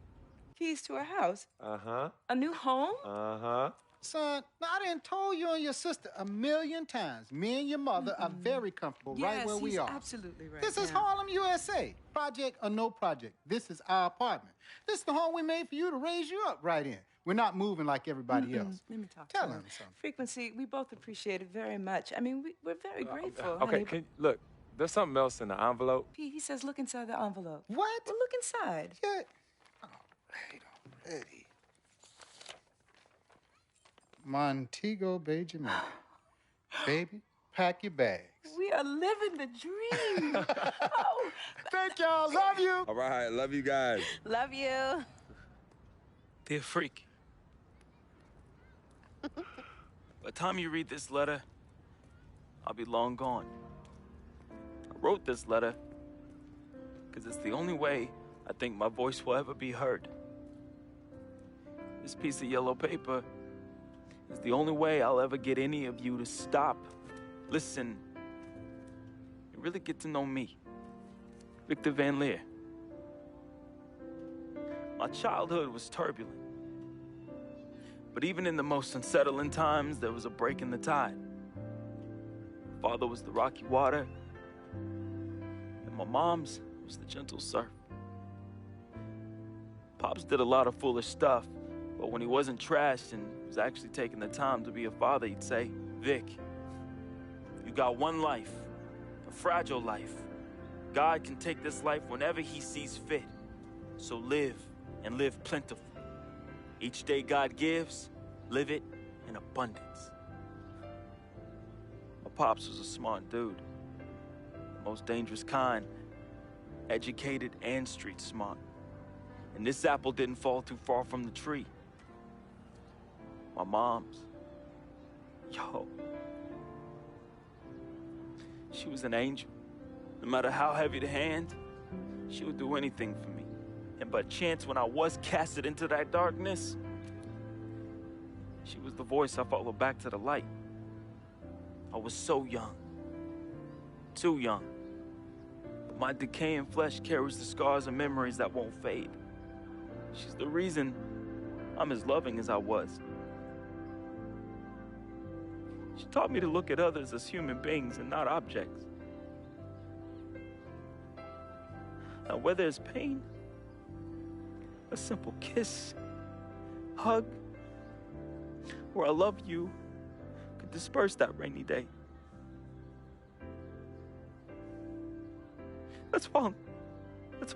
keys to a house. Uh-huh. A new home? Uh-huh. Son, now I done told you and your sister a million times. Me and your mother are very comfortable right where we Yes, are. he's absolutely right. This is Harlem, USA. Project or no project. This is our apartment. This is the home we made for you to raise you up right in. We're not moving like everybody else. Let me talk Tell to him something. Frequency, we both appreciate it very much. I mean, we're very grateful. Okay, honey. look, there's something else in the envelope. Pete, he says look inside the envelope. What? Well, look inside. Yeah. Oh, wait already. Montego Bay, Jamaica. Baby, pack your bags. We are living the dream. Oh. Thank y'all. Love you. All right, love you guys. Love you. Dear Freak, by the time you read this letter, I'll be long gone. I wrote this letter because it's the only way I think my voice will ever be heard. This piece of yellow paper is the only way I'll ever get any of you to stop, listen, and really get to know me, Victor Van Leer. My childhood was turbulent. But even in the most unsettling times, there was a break in the tide. My father was the rocky water, and my mom's was the gentle surf. Pops did a lot of foolish stuff, but when he wasn't trashed and was actually taking the time to be a father, he'd say, Vic, you got one life, a fragile life. God can take this life whenever he sees fit. So live, and live plentifully. Each day God gives, live it in abundance. My pops was a smart dude, the most dangerous kind, educated and street smart. And this apple didn't fall too far from the tree. My mom's, yo, she was an angel. No matter how heavy the hand, she would do anything for me. And by chance, when I was casted into that darkness, she was the voice I followed back to the light. I was so young, too young. But my decaying flesh carries the scars and memories that won't fade. She's the reason I'm as loving as I was. She taught me to look at others as human beings and not objects. Now, where there's pain, a simple kiss, hug, or I love you could disperse that rainy day. That's why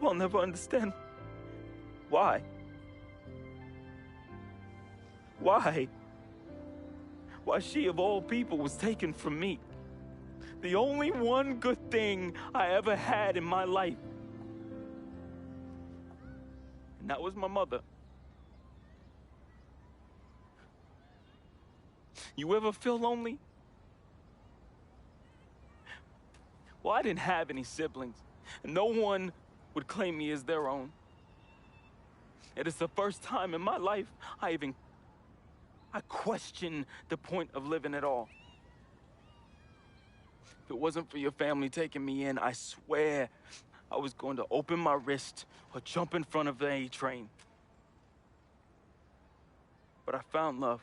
I'll never understand why. Why she of all people was taken from me. The only one good thing I ever had in my life. And that was my mother. You ever feel lonely? Well, I didn't have any siblings, and no one would claim me as their own. It is the first time in my life I question the point of living at all. If it wasn't for your family taking me in, I swear I was going to open my wrist or jump in front of the A train. But I found love.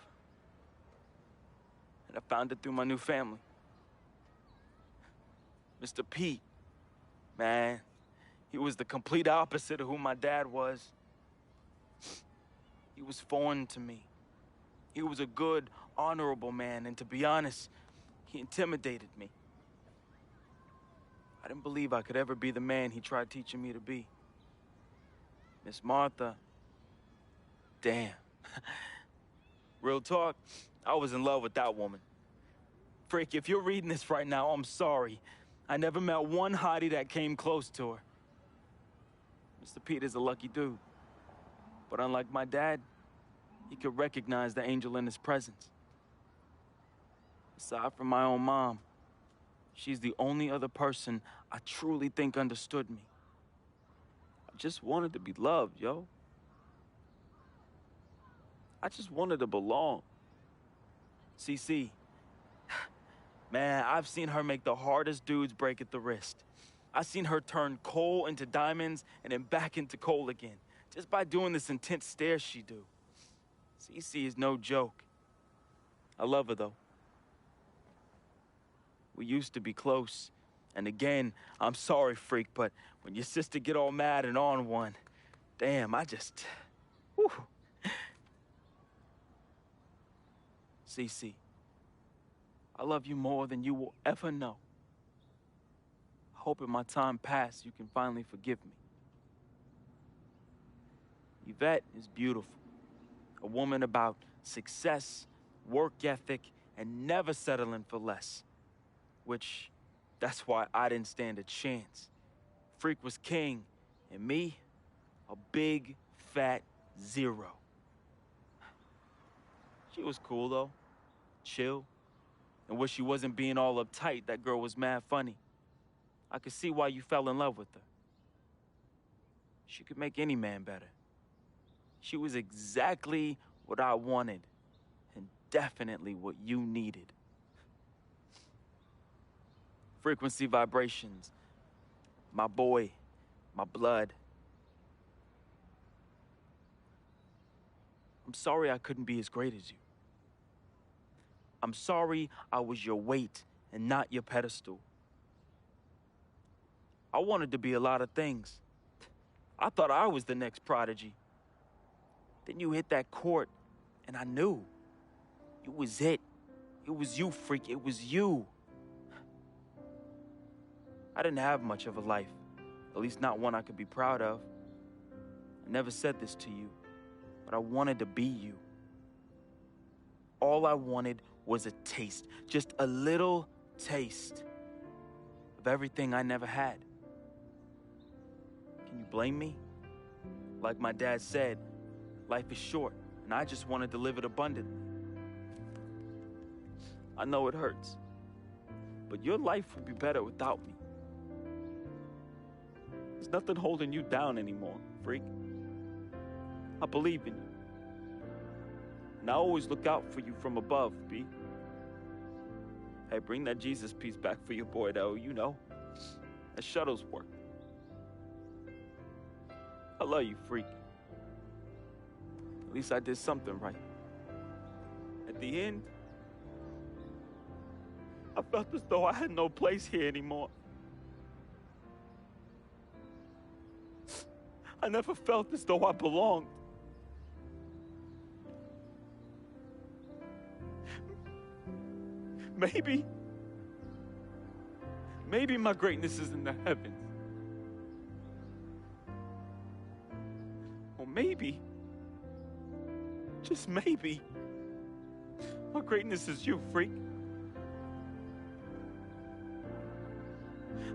And I found it through my new family. Mr. Pete, man, he was the complete opposite of who my dad was. He was foreign to me. He was a good, honorable man, and to be honest, he intimidated me. I didn't believe I could ever be the man he tried teaching me to be. Miss Martha, damn. Real talk, I was in love with that woman. Frick, if you're reading this right now, I'm sorry. I never met one hottie that came close to her. Mr. Pete is a lucky dude. But unlike my dad, he could recognize the angel in his presence. Aside from my own mom, she's the only other person I truly think understood me. I just wanted to be loved, yo. I just wanted to belong. CC, man, I've seen her make the hardest dudes break at the wrist. I've seen her turn coal into diamonds and then back into coal again. just by doing this intense stare she do. Cece is no joke. I love her, though. We used to be close. And again, I'm sorry, freak, but when your sister get all mad and on one, damn, I just... Whew. Cece, I love you more than you will ever know. I hope in my time past you can finally forgive me. Yvette is beautiful. A woman about success, work ethic, and never settling for less. Which, that's why I didn't stand a chance. Freak was king, and me, a big, fat zero. She was cool, though. Chill. And when she wasn't being all uptight, that girl was mad funny. I could see why you fell in love with her. She could make any man better. She was exactly what I wanted, and definitely what you needed. Frequency vibrations, my boy, my blood. I'm sorry I couldn't be as great as you. I'm sorry I was your weight and not your pedestal. I wanted to be a lot of things. I thought I was the next prodigy. Then you hit that court, and I knew. It was it. It was you, freak. It was you. I didn't have much of a life, at least not one I could be proud of. I never said this to you, but I wanted to be you. All I wanted was a taste, just a little taste of everything I never had. Can you blame me? Like my dad said, life is short, and I just wanted to live it abundantly. I know it hurts, but your life would be better without me. There's nothing holding you down anymore, freak. I believe in you. And I always look out for you from above, B. Hey, bring that Jesus piece back for your boy, though, you know. That shuttle's work. I love you, freak. At least I did something right. At the end, I felt as though I had no place here anymore. I never felt as though I belonged. Maybe my greatness is in the heavens. Or maybe, just maybe, my greatness is you, freak.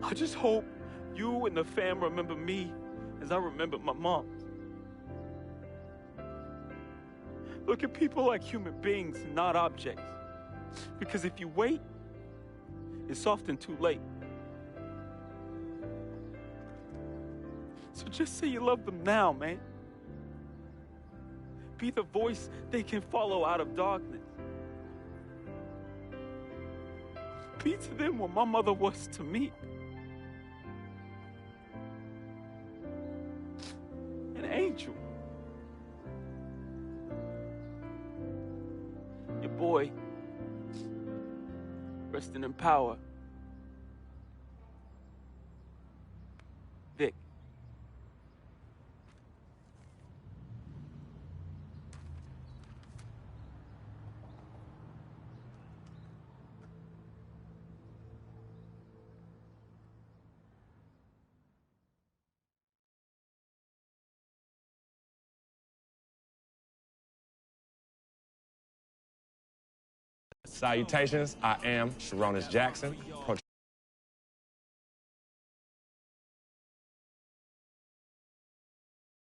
I just hope you and the fam remember me as I remembered my mom. Look at people like human beings, not objects. Because if you wait, it's often too late. So just say you love them now, man. Be the voice they can follow out of darkness. Be to them what my mother was to me. An angel. Your boy, resting in power. Vic. Salutations, I am Sharonis Jackson.